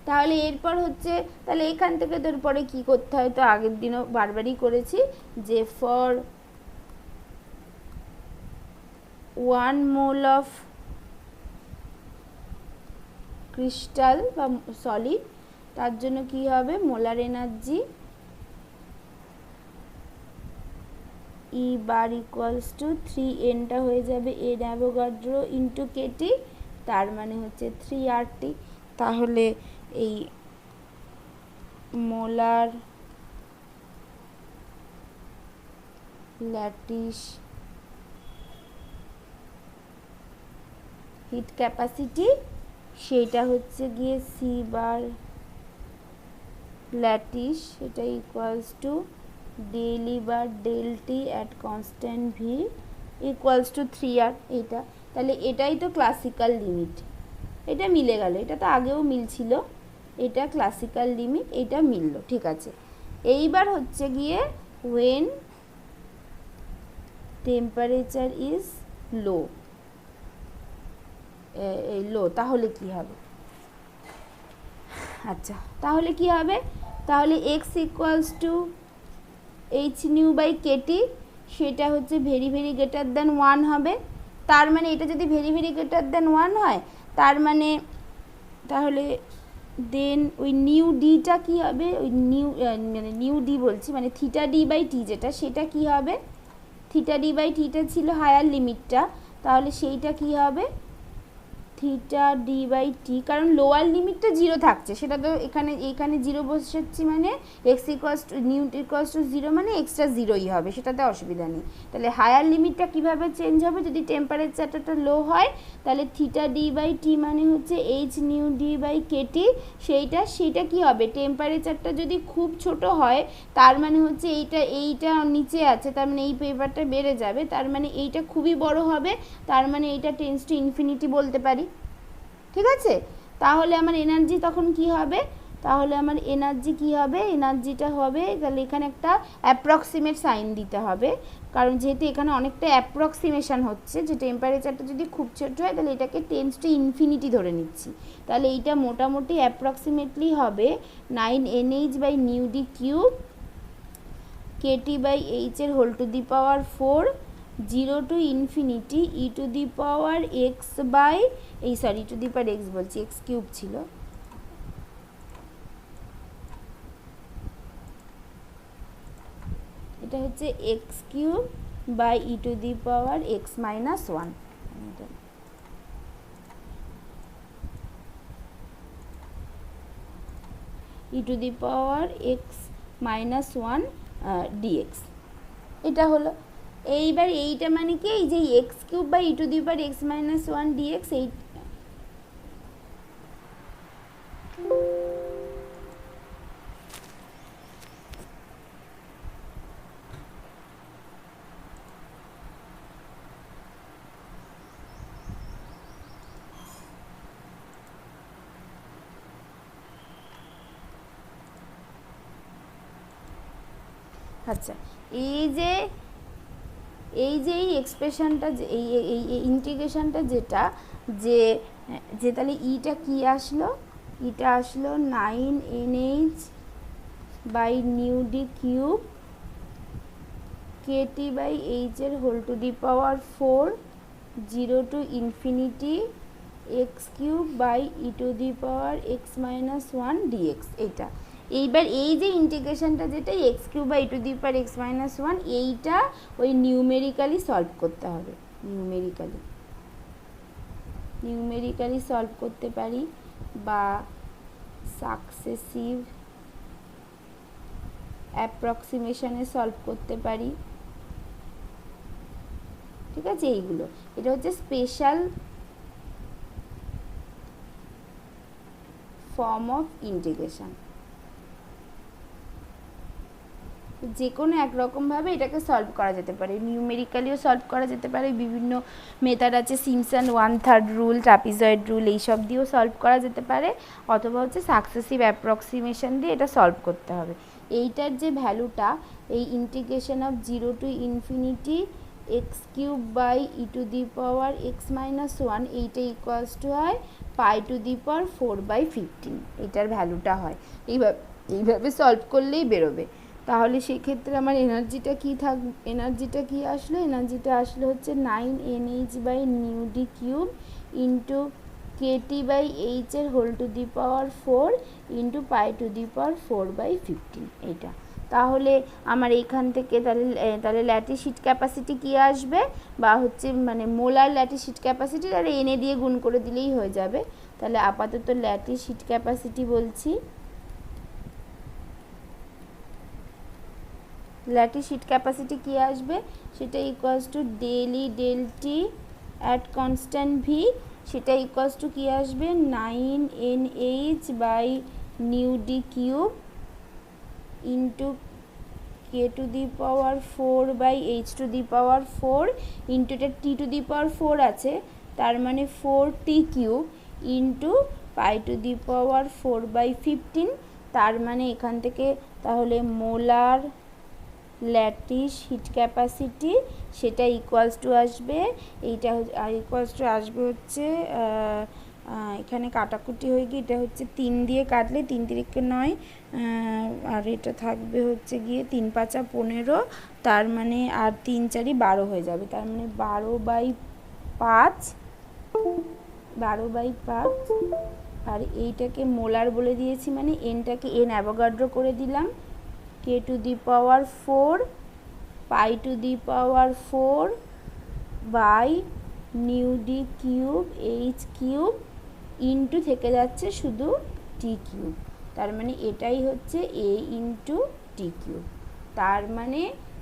তাহলে এরপর হচ্ছে তাহলে এখান থেকে তোর পরে কী করতে হয়, তো আগের দিনও বারবারই করেছি, যে ফর 1 মোল অফ ক্রিস্টাল বা সলিড, তার জন্য কি হবে, molar energy E bar equals to 3nটা হয়ে যাবে n অ্যাভোগাড্রো ইন্টু কেটি, তার মানে হচ্ছে 3RT। তাহলে এই মোলার ল্যাটিস হিট ক্যাপাসিটি, সেইটা হচ্ছে গিয়ে সি বার ল্যাটিস, এটা equals to del E bar del T at constant V equals to 3R, এইটা তাহলে এটাই তো ক্লাসিক্যাল লিমিট, এটা মিলে গেল, এটা তো আগেও মিলছিল, এটা ক্লাসিক্যাল লিমিট, এটা মিলল, ঠিক আছে। এইবার হচ্ছে গিয়ে when temperature is low, তাহলে কি হবে, আচ্ছা তাহলে কি হবে, তাহলে x equals to h nu by k T, সেটা হচ্ছে ভেরি ভেরি গ্রেটার দ্যান 1 হবে, তার মানে এটা যদি ভেরি ভেরি গ্রেটার দ্যান 1 হয়, তার মানে তাহলে দেন ওই নিউ ডিটা কী হবে, ওই মানে নিউ ডি বলছি মানে থিটা ডি বাই টি যেটা, সেটা কি হবে, থিটা ডি বাই টিটা ছিল হায়ার লিমিটটা, তাহলে সেইটা কি হবে থিটা ডি বাই টি, কারণ লোয়ার লিমিটটা 0 থাকছে, সেটা তো এখানে 0 বসাচ্ছি, মানে x equals two new equals two 0 মানে এক্সট্রা 0ই হবে, সেটাতে অসুবিধা নেই। তাহলে হায়ার লিমিটটা কীভাবে চেঞ্জ হবে, যদি টেম্পারেচারটা লো হয়, তাহলে থিটা ডি বাই টি মানে হচ্ছে H nu D by k T, সেইটা কি হবে, টেম্পারেচারটা যদি খুব ছোট হয়, তার মানে হচ্ছে এইটা নিচে আছে, তার মানে এই পেপারটা বেড়ে যাবে, তার মানে এইটা খুবই বড় হবে, তার মানে এইটা টেন্ডস টু ইনফিনিটি বলতে পারি, ঠিক আছে। তাহলে আমার এনার্জি তখন কি হবে, তাহলে আমার এনার্জি কি হবে, এনার্জিটা হবে, তাহলে এখানে একটা অ্যাপ্রক্সিমেট সাইন দিতে হবে, কারণ যেহেতু এখানে অনেকটা অ্যাপ্রক্সিমেশন হচ্ছে, যে টেম্পারেচারটা যদি খুব ছোট হয়, তাহলে এটাকে টেন্ডস টু ইনফিনিটি ধরে নিচ্ছি, তাহলে এইটা মোটামুটি অ্যাপ্রক্সিমেটলি হবে 9nh by nu D cube KT by H এর whole to the power 4 0 to infinity E to the power X by E to the power X বলছি, এক্স কিউব ছিল, এটা হচ্ছে X cube by E to the power x minus 1, E to the power x minus 1 DX, এটা হলো। এইবার এইটা মানে কি, এই যে X cube by E to the power x minus one dx, এই আচ্ছা এই যে এই এক্সপ্রেশনটা, এই ইন্টিগ্রেশনটা যেটা, যে যে তাহলে ইটা কি আসলো, ইটা আসলো 9nh by nu D cube kt by h এর whole to the power 4 0 to infinity x cube by E to the power x minus one d x. এইটা এইবার এই যে ইন্টিগ্রেশনটা যেটা x cube by E to the power x minus one, এইটা ওই numerically solve করতে হবে। নিউমেরিক্যালি সলভ করতে পারি বা সাকসেসিভ অ্যাপ্রক্সিমেশনে সলভ করতে পারি, ঠিক আছে। এইগুলো, এটা হচ্ছে স্পেশাল ফর্ম অফ ইন্টিগ্রেশন। যে কোনো একরকমভাবে এটাকে সলভ করা যেতে পারে, নিউমেরিক্যালিও সলভ করা যেতে পারে, বিভিন্ন মেথড আছে, সিমসন 1/3 রুল, ট্রাপিজয়েড রুল, এইসব দিয়েও সলভ করা যেতে পারে, অথবা হচ্ছে সাকসেসিভ অ্যাপ্রক্সিমেশন দিয়ে এটা সলভ করতে হবে। এইটার যে ভ্যালুটা, এই integration of 0 to infinity x cube by E to the power x minus one, এইটা ইকুয়ালস টু হয় পাই টু দি পাওয়ার 4/15, এইটার ভ্যালুটা হয়। এইভাবে সলভ করলেই বেরোবে। তাহলে সেক্ষেত্রে আমার এনার্জিটা কী এনার্জিটা কী আসলো, এনার্জিটা আসলো হচ্ছে 9nh by nu D cube into KT by H এর whole to the power 4 into pi to the power 4/15, এইটা। তাহলে আমার এইখান থেকে তাহলে ল্যাটিস হিট ক্যাপাসিটি কী আসবে, বা হচ্ছে মানে মোলার ল্যাটিস হিট ক্যাপাসিটি, আর এনে দিয়ে গুণ করে দিলেই হয়ে যাবে। তাহলে আপাতত ল্যাটিস হিট ক্যাপাসিটি বলছি, ল্যাটিস হিট ক্যাপাসিটি কী আসবে, সেটা equals to del T at constant V, সেটা ইকুয়ালস টু কী আসবে 9nh by nu D cube into k to the power 4 by h to the power 4 into, এটা T two the power 4 আছে, তার মানে 4t cube into pi to the power 4/15, তার মানে এখান থেকে তাহলে মোলার ল্যাটিস হিট ক্যাপাসিটি সেটা ইকুয়ালস টু আসবে, এইটা ইকুয়ালস টু আসবে হচ্ছে, এখানে কাটাকুটি হয়ে গিয়ে এটা হচ্ছে 3 দিয়ে কাটলে 3 তিরিকে 9, আর এটা থাকবে হচ্ছে গিয়ে 3 5 15, তার মানে আর 3 4 12 হয়ে যাবে, তার মানে 12/5, আর এইটাকে মোলার বলে দিয়েছি, মানে এনটাকে এন অ্যাভোগাড্রো করে দিলাম, K to the power 4 pi to the power 4 by nu D cube H cube into থেকে যাচ্ছে শুধু টি কিউব, তার মানে এটাই হচ্ছে এ ইন্টু টি কিউব। তার মানে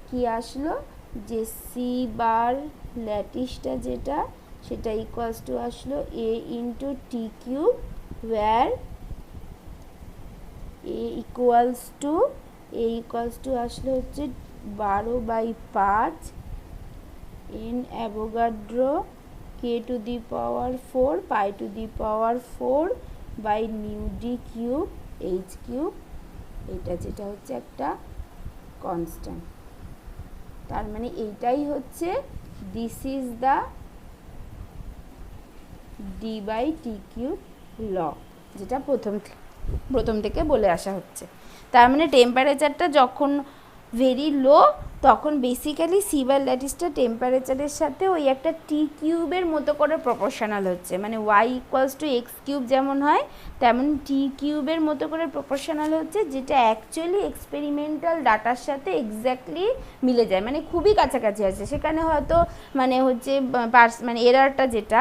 কি আসলো, যে সি বার ল্যাটিসটা যেটা, সেটা ইকুয়ালস টু আসলো A into T cube, where A equals to আসলে হচ্ছে 12/5 N Avogadro K to the power 4 pi to the power 4 by nu D cube H cube, এটা যেটা হচ্ছে একটা কনস্ট্যান্ট। তার মানে এইটাই হচ্ছে this is the D by T cube law, যেটা প্রথম থেকে বলে আসা হচ্ছে। তার মানে টেম্পারেচারটা যখন ভেরি লো, তখন বেসিক্যালি সিবার ল্যাটিসটা টেম্পারেচারের সাথে ওই একটা টি কিউবের মতো করে প্রপোর্শনাল হচ্ছে, মানে y equals to x cube যেমন হয় তেমন টি কিউবের মতো করে প্রপোর্শনাল হচ্ছে, যেটা অ্যাকচুয়ালি এক্সপেরিমেন্টাল ডাটার সাথে এক্স্যাক্টলি মিলে যায়, মানে খুবই কাছাকাছি আছে। সেখানে হয়তো মানে হচ্ছে মানে এরারটা যেটা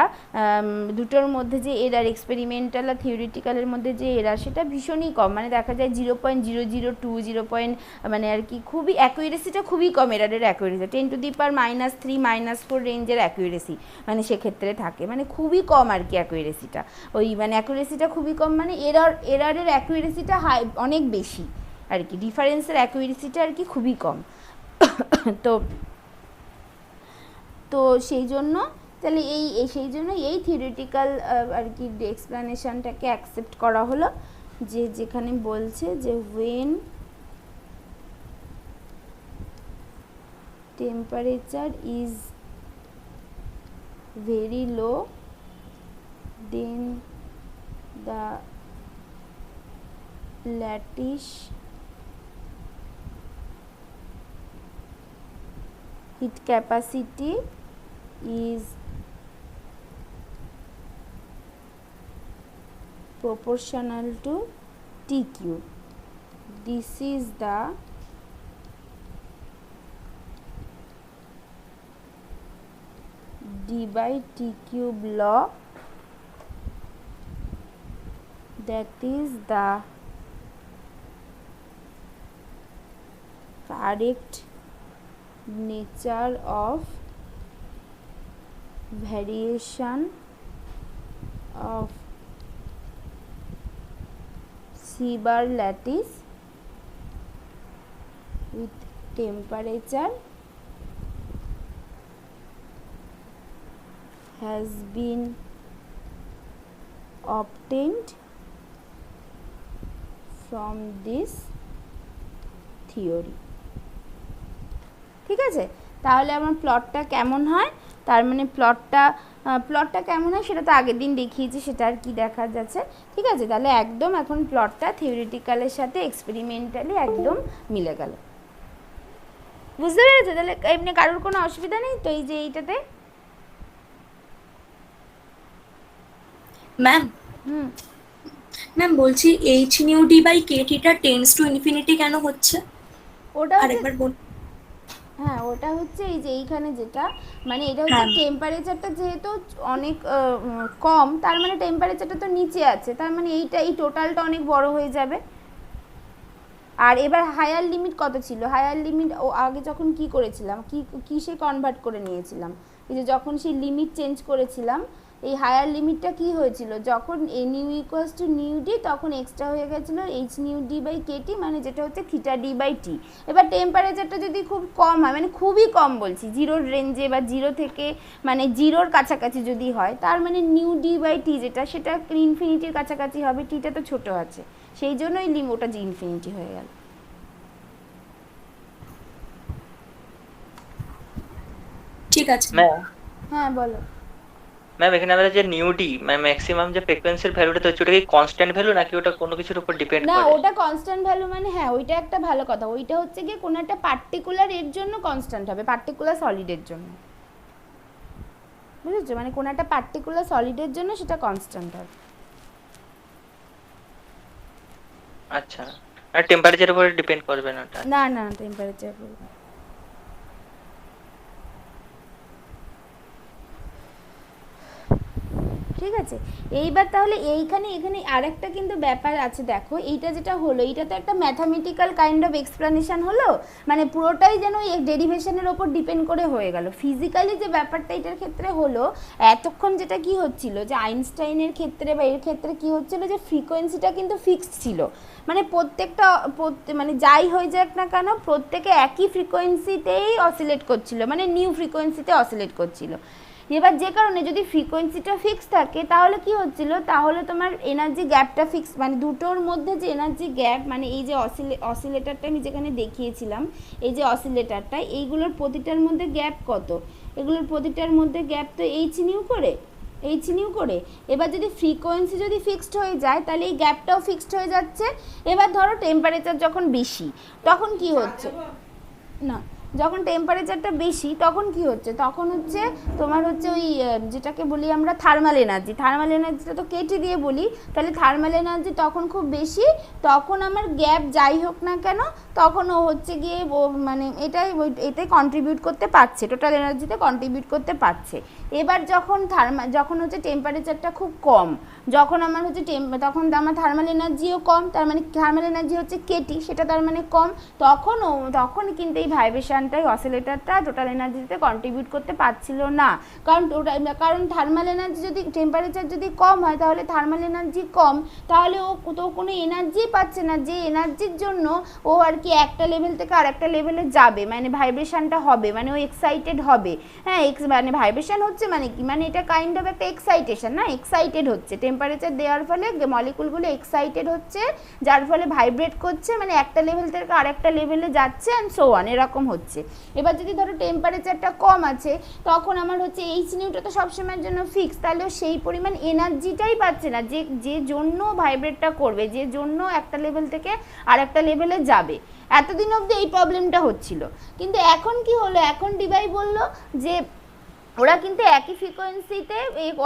দুটোর মধ্যে যে এরার, এক্সপেরিমেন্টাল আর থিওরিটিক্যালের মধ্যে যে এরার, সেটা ভীষণই কম, মানে দেখা যায় 0.002 মানে আর কি, খুবই অ্যাকুরেসিটা খুবই খুবই কম এরারের অ্যাকুরেসি, 10⁻³ -4 রেঞ্জের অ্যাকুরেসি মানে সেক্ষেত্রে থাকে, মানে খুবই কম আর কি অ্যাকুরেসিটা, ওই মানে অ্যাকুরেসিটা খুবই কম, মানে এরারের অ্যাকুরেসিটা হাই অনেক বেশি আর কি, ডিফারেন্সের অ্যাকুরেসিটা আর কি খুবই কম। তো তো সেই জন্য তাহলে সেই জন্য এই থিওরিটিক্যাল আর কি এক্সপ্লানেশনটাকে অ্যাকসেপ্ট করা হলো, যে যেখানে বলছে যে when temperature is very low then the lattice heat capacity is proportional to TQ. This is the d/t³ law, that is the correct nature of variation of Seeber lattice with temperature has been obtained from this theory. ঠিক আছে, তাহলে আমার প্লটটা কেমন হয়, তার মানে প্লটটা কেমন হয় সেটা তো আগের দিন দেখিয়েছি, সেটা আর কি দেখা যাচ্ছে। ঠিক আছে, তাহলে একদম এখন প্লটটা থিওরিটিক্যালের সাথে এক্সপেরিমেন্টালি একদম মিলে গেল, বুঝতে পেরেছো? তাহলে এমনি কারোর কোনো অসুবিধা নেই তো এই যে এইটাতে? ম্যাম ম্যাম বলছি h/kT-টা টেন্ডস টু ইনফিনিটি কেন হচ্ছে? ওটা আরেকবার বল। হ্যাঁ, ওটা হচ্ছে এই যে এইখানে যেটা মানে এটা হচ্ছে টেম্পারেচারটা যেহেতু অনেক কম, তার মানে টেম্পারেচারটা তো নিচে আছে, তার মানে এই টোটালটা অনেক বড় হয়ে যাবে। আর এবার হায়ার লিমিট কত ছিল, হায়ার লিমিট ও আগে যখন কি করেছিলাম, কিসে কনভার্ট করে নিয়েছিলাম, এই যে যখন সেই লিমিট চেঞ্জ করেছিলাম, এই হায়ার লিমিটটা কি হয়েছিল, যখন new equals two nu D, তখন এক্সট্রা হয়ে গেছিলো h/d/kT, মানে যেটা হচ্ছে θd/t। এবার টেম্পারেচারটা যদি খুব কম হয়, মানে খুবই কম বলছি, জিরোর রেঞ্জে বা জিরো থেকে মানে জিরোর কাছাকাছি যদি হয়, তার মানে নিউ d/t যেটা সেটা ইনফিনিটির কাছাকাছি হবে, টিটা তো ছোটো আছে, সেই জন্যই ওটা যে ইনফিনিটি হয়ে গেল। ঠিক আছে ম্যাম। হ্যাঁ বলো। ম্যাম এখানে আমরা যে নিউ ডি ম্যাক্সিমাম যে ফ্রিকোয়েন্সির ভ্যালুটা তো ওটা কি কনস্ট্যান্ট ভ্যালু নাকি ওটা কোনো কিছুর উপর ডিপেন্ড না, করে? ওটা কনস্ট্যান্ট ভ্যালু, মানে হ্যাঁ ওইটা একটা ভালো কথা, ওইটা হচ্ছে গিয়ে কোনো একটা পার্টিকুলার এর জন্য কনস্ট্যান্ট হবে, পার্টিকুলার সলিডের জন্য, বুঝেছো? মানে কোনো একটা পার্টিকুলার সলিডের জন্য সেটা কনস্ট্যান্ট হবে। আচ্ছা, আর টেম্পারেচারের উপর ডিপেন্ড করবে না ওটা? না না, টেম্পারেচার ঠিক আছে। এইবার তাহলে এখানে আরেকটা কিন্তু ব্যাপার আছে, দেখো এইটা যেটা হলো, এইটা তো একটা ম্যাথামেটিক্যাল কাইন্ড অফ এক্সপ্লানেশন হলো, মানে পুরোটাই যেন এই ডেরিভেশনের ওপর ডিপেন্ড করে হয়ে গেল। ফিজিক্যালি যে ব্যাপারটা এটার ক্ষেত্রে হলো, এতক্ষণ যেটা কি হচ্ছিল, যে আইনস্টাইনের ক্ষেত্রে বা এর ক্ষেত্রে কি হচ্ছিল, যে ফ্রিকোয়েন্সিটা কিন্তু ফিক্সড ছিল, মানে প্রত্যেকটা মানে যাই হয়ে যাক না কেন প্রত্যেকে একই ফ্রিকোয়েন্সিতেই অসিলেট করছিল, মানে নিউ ফ্রিকোয়েন্সিতে অসিলেট করছিল। এবার যে কারণে যদি ফ্রিকোয়েন্সিটা ফিক্স থাকে তাহলে কি হচ্ছিল, তাহলে তোমার এনার্জি গ্যাপটা ফিক্স, মানে দুটোর মধ্যে যে এনার্জি গ্যাপ, মানে এই যে অসিলেটারটা আমি যেখানে দেখিয়েছিলাম, এই যে অসিলেটারটা, এইগুলোর প্রতিটার মধ্যে গ্যাপ কত, এগুলোর প্রতিটার মধ্যে গ্যাপ তো এইচ নিউ করে। এবার যদি ফ্রিকোয়েন্সি যদি ফিক্সড হয়ে যায় তাহলে এই গ্যাপটাও ফিক্সড হয়ে যাচ্ছে। এবার ধরো টেম্পারেচার যখন বেশি তখন কি হচ্ছে, না যখন টেম্পারেচারটা বেশি তখন কি হচ্ছে, তখন হচ্ছে তোমার হচ্ছে ওই যেটাকে বলি আমরা থার্মাল এনার্জিটা তো কেটে দিয়ে বলি, তাহলে থার্মাল এনার্জি তখন খুব বেশি, তখন আমার গ্যাপ যাই হোক না কেন তখন ও হচ্ছে গিয়ে ও মানে এতে কন্ট্রিবিউট করতে পারছে, টোটাল এনার্জিতে কন্ট্রিবিউট করতে পারছে। এবার যখন হচ্ছে টেম্পারেচারটা খুব কম, যখন আমার হচ্ছে তখন আমার থার্মাল এনার্জিও কম, তার মানে থার্মাল এনার্জি হচ্ছে কেটি, সেটা তার মানে কম, তখন কিন্তু এই ভাইব্রেশন ভাইব্রেশনটাই অসিলেটরটা টোটাল এনার্জিতে কন্ট্রিবিউট করতে পারছিল না। কারণ থার্মাল এনার্জি যদি টেম্পারেচার যদি কম হয় তাহলে থার্মাল এনার্জি কম, তাহলে ও তো কোনো এনার্জি পাচ্ছে না, যে এনার্জির জন্য ও আর কি একটা লেভেল থেকে আর একটা লেভেলে যাবে, মানে ভাইব্রেশনটা হবে, মানে ও এক্সাইটেড হবে। হ্যাঁ, মানে ভাইব্রেশন হচ্ছে মানে কি, মানে এটা কাইন্ড অফ একটা এক্সাইটেশন না, এক্সাইটেড হচ্ছে টেম্পারেচার দেওয়ার ফলে মলিকুলগুলো এক্সাইটেড হচ্ছে, যার ফলে ভাইব্রেট করছে, মানে একটা লেভেল থেকে আরেকটা লেভেলে যাচ্ছে অ্যান্ড সো অন, এরকম হচ্ছে। এবার যদি ধরো টেম্পারেচারটা কম আছে তখন আমার হচ্ছে এইচ নিউটা তো সবসময়ের জন্য ফিক্স, তাহলে সেই পরিমাণ এনার্জিটাই পাচ্ছে না যে জন্য ভাইব্রেটটা করবে, যে জন্য একটা লেভেল থেকে আর একটা লেভেলে যাবে। এতদিন অবধি এই প্রবলেমটা হচ্ছিল, কিন্তু এখন কি হলো, এখন ডিভাই বলল যে ওরা কিন্তু একই ফ্রিকোয়েন্সিতে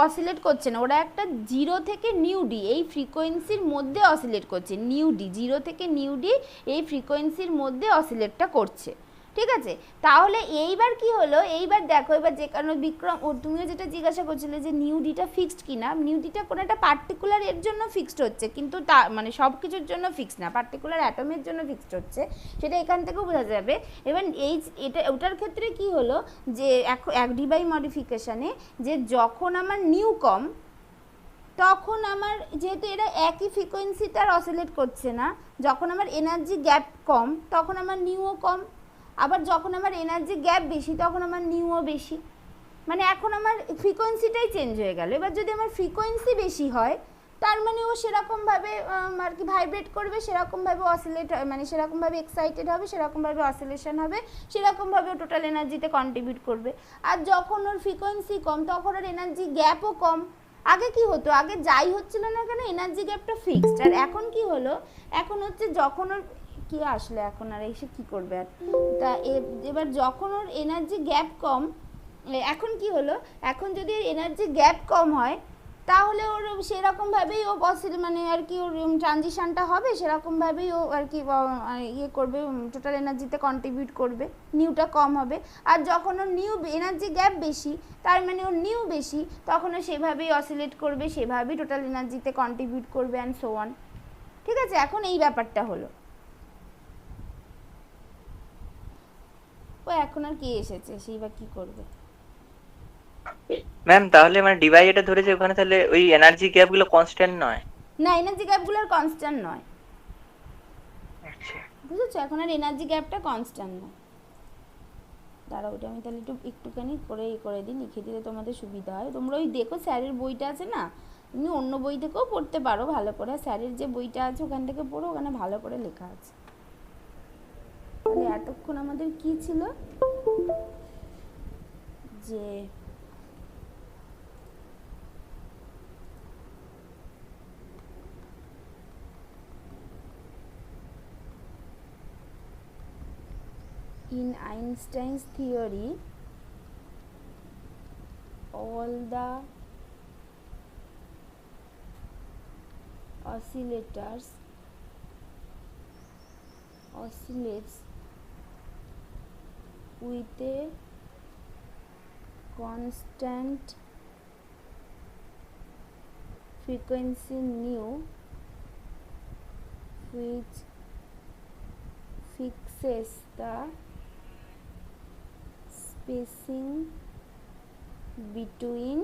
অসিলেট করছে না, ওরা একটা 0 থেকে নিউ ডি এই ফ্রিকোয়েন্সির মধ্যে অসিলেট করছে। নিউ ডি 0 থেকে নিউ ডি এই ফ্রিকোয়েন্সির মধ্যে অসিলেটটা করছে, ঠিক আছে। তাহলে এইবার কি হলো, এইবার দেখো, এবার যে কারণে বিক্রম তুমিও যেটা জিজ্ঞাসা করছিলে যে নিউ ডিটা ফিক্সড কিনা, নিউ ডিটা কোনো একটা পার্টিকুলার এর জন্য ফিক্সড হচ্ছে, কিন্তু তা মানে সব কিছুর জন্য ফিক্সড না, পার্টিকুলার অ্যাটমের জন্য ফিক্সড হচ্ছে, সেটা এখান থেকেও বোঝা যাবে। এবার এটা ওটার ক্ষেত্রে কি হলো যে এক ডিবাই মডিফিকেশানে যে যখন আমার নিউ কম, তখন আমার যেহেতু এরা একই ফ্রিকোয়েন্সিতে আর অসিলেট করছে না, যখন আমার এনার্জি গ্যাপ কম তখন আমার নিউও কম, আবার যখন আমার এনার্জি গ্যাপ বেশি তখন আমার নিউও বেশি, মানে এখন আমার ফ্রিকোয়েন্সিটাই চেঞ্জ হয়ে গেল। এবার যদি আমার ফ্রিকোয়েন্সি বেশি হয় তার মানে ও সেরকমভাবে আর কি ভাইব্রেট করবে, সেরকমভাবে অসিলেট মানে সেরকমভাবে এক্সাইটেড হবে, সেরকমভাবে অসিলেশন হবে, সেরকমভাবে ও টোটাল এনার্জিতে কন্ট্রিবিউট করবে। আর যখন ওর ফ্রিকোয়েন্সি কম তখন ওর এনার্জি গ্যাপও কম। আগে কি হতো, আগে যাই হচ্ছিল না কেন এনার্জি গ্যাপটা ফিক্সড, আর এখন কি হলো, এখন হচ্ছে যখন ওর কি আসলে এখন আর এসে কি করবে আর, তা এবার যখন ওর এনার্জি গ্যাপ কম, এখন কি হলো, এখন যদি এনার্জি গ্যাপ কম হয় তাহলে ওর সেরকমভাবেই ও মানে আর কি ওর ট্রানজিশনটা হবে, সেরকমভাবেই ও আর কি ইয়ে করবে, টোটাল এনার্জিতে কন্ট্রিবিউট করবে, নিউটা কম হবে। আর যখন ওর নিউ এনার্জি গ্যাপ বেশি তার মানে ওর নিউ বেশি, তখন ও সেভাবেই অসিলেট করবে, সেভাবেই টোটাল এনার্জিতে কন্ট্রিবিউট করবে অ্যান্ড সো অন, ঠিক আছে। এখন এই ব্যাপারটা হলো, ও এখন আর কে এসেছে সেই বা কি করবে। ম্যাম তাহলে মানে ডিভাই এটা ধরেছে ওখানে, তাহলে ওই এনার্জি গ্যাপ গুলো কনস্ট্যান্ট নয়? না, এনার্জি গ্যাপগুলো আর কনস্ট্যান্ট নয়, আচ্ছা বুঝেছো, এখন আর এনার্জি গ্যাপটা কনস্ট্যান্ট নয়। দাঁড়াও, ওটা আমি তাহলে একটুখানি করে দিই, লিখে দিলে তোমাদের সুবিধা হয়। তোমরা ওই দেখো স্যারের বইটা আছে না, তুমি অন্য বই থেকেও পড়তে পারো ভালো করে, স্যারের যে বইটা আছে ওখান থেকে পড়ো, ওখানে ভালো করে লেখা আছে। তাহলে এতক্ষণ আমাদের কি ছিল, যে in Einstein's theory all the oscillators oscillates with a constant frequency nu, which fixes the spacing between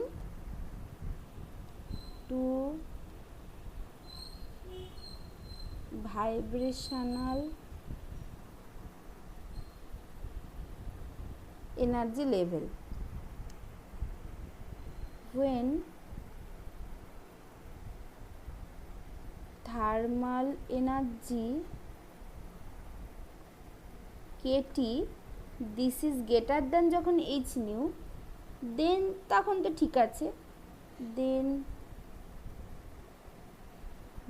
two vibrational energy level. When thermal energy kT this is greater than যখন h nu, দেন তখন তো ঠিক আছে, দেন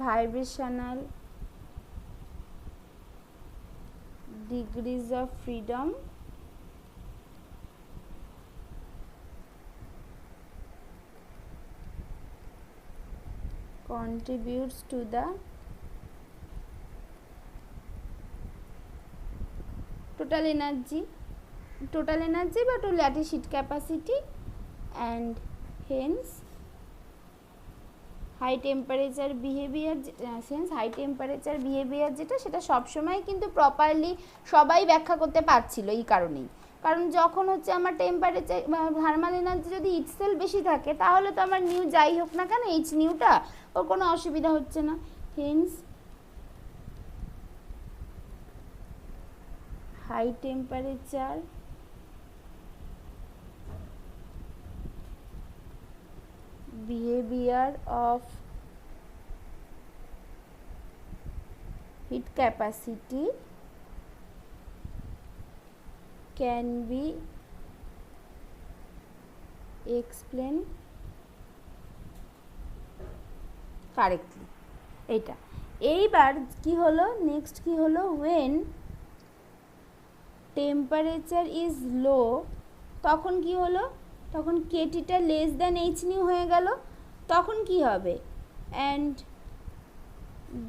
vibrational degrees of freedom contributes to the total energy but lattice sheet capacity, and hence high temperature behaviour sense high temperature behaviour যেটা, সেটা সবসময় কিন্তু properly সবাই ব্যাখ্যা করতে পারছিল এই কারণেই। কারণ যখন হচ্ছে আমার টেম্পারেচার থার্মাল এনার্জি যদি ইটসেলফ বেশি থাকে, তাহলে তো আমার নিউ যাই হোক না কেন এইচ নিউটা, ওর কোনো অসুবিধা হচ্ছে না। Hence high temperature behavior of heat capacity can be explained correctly. এইটা এইবার কি হলো, নেক্সট কি হলো, when temperature is low, তখন কি হলো, তখন কেটিটা লেস দ্যান এইচ নিউ হয়ে গেল। তখন কি হবে, and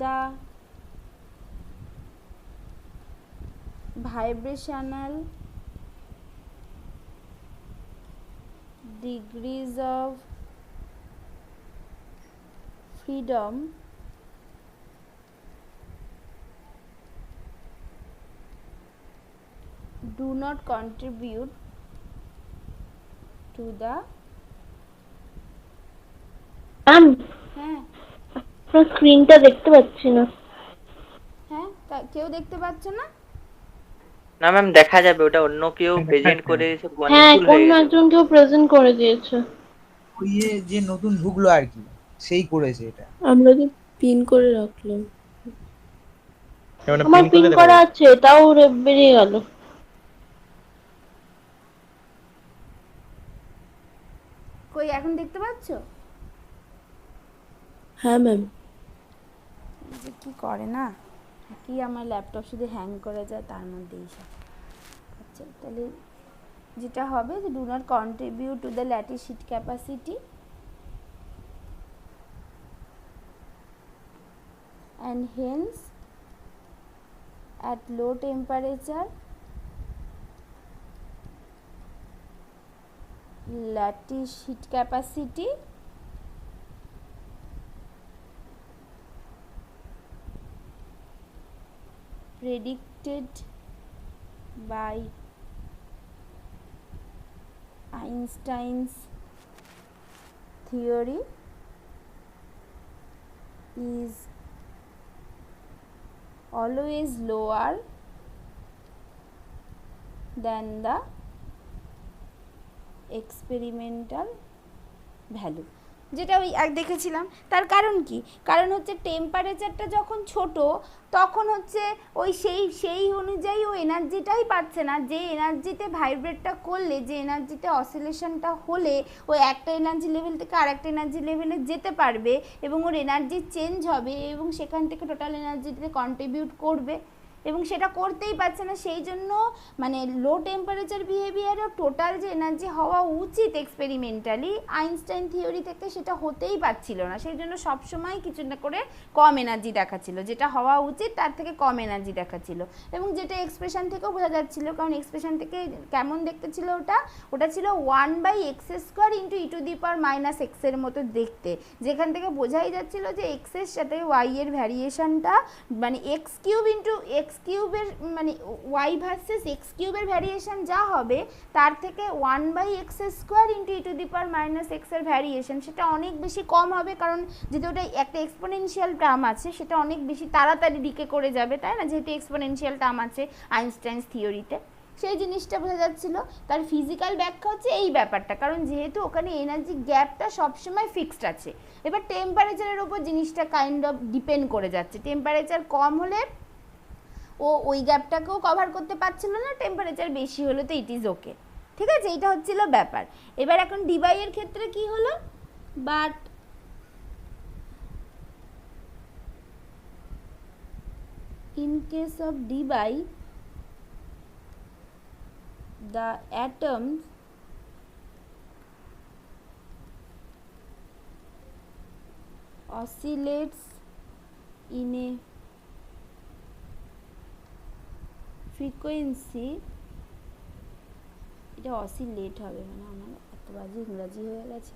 the vibrational degrees of freedom do not contribute to the ma'am হ্যাঁ আপনার স্ক্রিনটা দেখতে পাচ্ছি না। হ্যাঁ কেউ দেখতে পাচ্ছ না? না ম্যাম দেখা যাবে, ওটা অন্য কেউ প্রেজেন্ট করে এসে মানে হ্যাঁ, ভুল কোন হয়ে গেছে। একজন কেউ প্রেজেন্ট করে দিয়েছে। ওই যে নতুন ঢুকলো আর কি, সেই করেছে এটা। আমরা তো পিন করে রাখলাম। আমার পিন করা আছে, তাও বেরিয়ে গেল। কই এখন দেখতে পাচ্ছ? হ্যাঁ ম্যাম। যে কি করে না, কি আমার ল্যাপটপ শুধু হ্যাং করে যায় তার মধ্যেই সব। আচ্ছা তাহলে যেটা হবে যে do not contribute to the lattice heat capacity and hence at low temperature lattice heat capacity predicted by Einstein's theory is always lower than the experimental value, যেটা ওই এক দেখেছিলাম। তার কারণ কি, কারণ হচ্ছে টেম্পারেচারটা যখন ছোট তখন হচ্ছে ওই সেই অনুযায়ী ও এনার্জিটাই পাচ্ছে না, যে এনার্জিতে ভাইব্রেটটা করলে, যে এনার্জিতে অসিলেশনটা হলে ও একটা এনার্জি লেভেল থেকে আরেকটা এনার্জি লেভেলে যেতে পারবে এবং ওর এনার্জি চেঞ্জ হবে এবং সেখান থেকে টোটাল এনার্জিতে কন্ট্রিবিউট করবে, এবং সেটা করতেই পারছে না। সেই জন্য মানে লো টেম্পারেচার বিহেভিয়ারে টোটাল যে এনার্জি হওয়া উচিত এক্সপেরিমেন্টালি আইনস্টাইন থিওরি থেকে সেটা হতেই পারছিল না। সেই জন্য সবসময় কিছু না করে কম এনার্জি দেখাচ্ছিল, যেটা হওয়া উচিত তার থেকে কম এনার্জি দেখাচ্ছিল, এবং যেটা এক্সপ্রেশন থেকেও বোঝা যাচ্ছিল। কারণ এক্সপ্রেশন থেকে কেমন দেখতে ছিল ওটা ছিল 1/x² ইন্টু e⁻⁻x এর মতো দেখতে, যেখান থেকে বোঝাই যাচ্ছিল যে এক্স এর সাথে ওয়াই এর ভ্যারিয়েশনটা মানে x³ ইন্টু x³ মানে y ভার্সেস x³ ভ্যারিয়েশন যা হবে তার থেকে 1/x² ইন্টু e⁻⁻x এর ভ্যারিয়েশন সেটা অনেক বেশি কম হবে, কারণ যেহেতু ওটা একটা এক্সপোনেনশিয়াল টার্ম আছে সেটা অনেক বেশি তাড়াতাড়ি ডিকে করে যাবে, তাই না, যেহেতু এক্সপোনেনশিয়াল টার্ম আছে আইনস্টাইনস থিওরিতে। সেই জিনিসটা বোঝা যাচ্ছিল। তার ফিজিক্যাল ব্যাখ্যা হচ্ছে এই ব্যাপারটা, কারণ যেহেতু ওখানে এনার্জি গ্যাপটা সবসময় ফিক্সড আছে। এবার টেম্পারেচারের উপর জিনিসটা কাইন্ড অফ ডিপেন্ড করে যাচ্ছে। টেম্পারেচার কম হলে ও ওই গ্যাপটাকেও কভার করতে পারছিল না, টেম্পারেচার বেশি হলে তো ইট ইজ ওকে, ঠিক আছে, এইটা হচ্ছিল ব্যাপার। এবার এখন ডিবাই এর ক্ষেত্রে কি হলো, but in case of Debye the atoms oscillates in a frequency, এটা অসিলেট হবে, মানে আমার এত বাজে ইংরাজি হয়ে গেছে,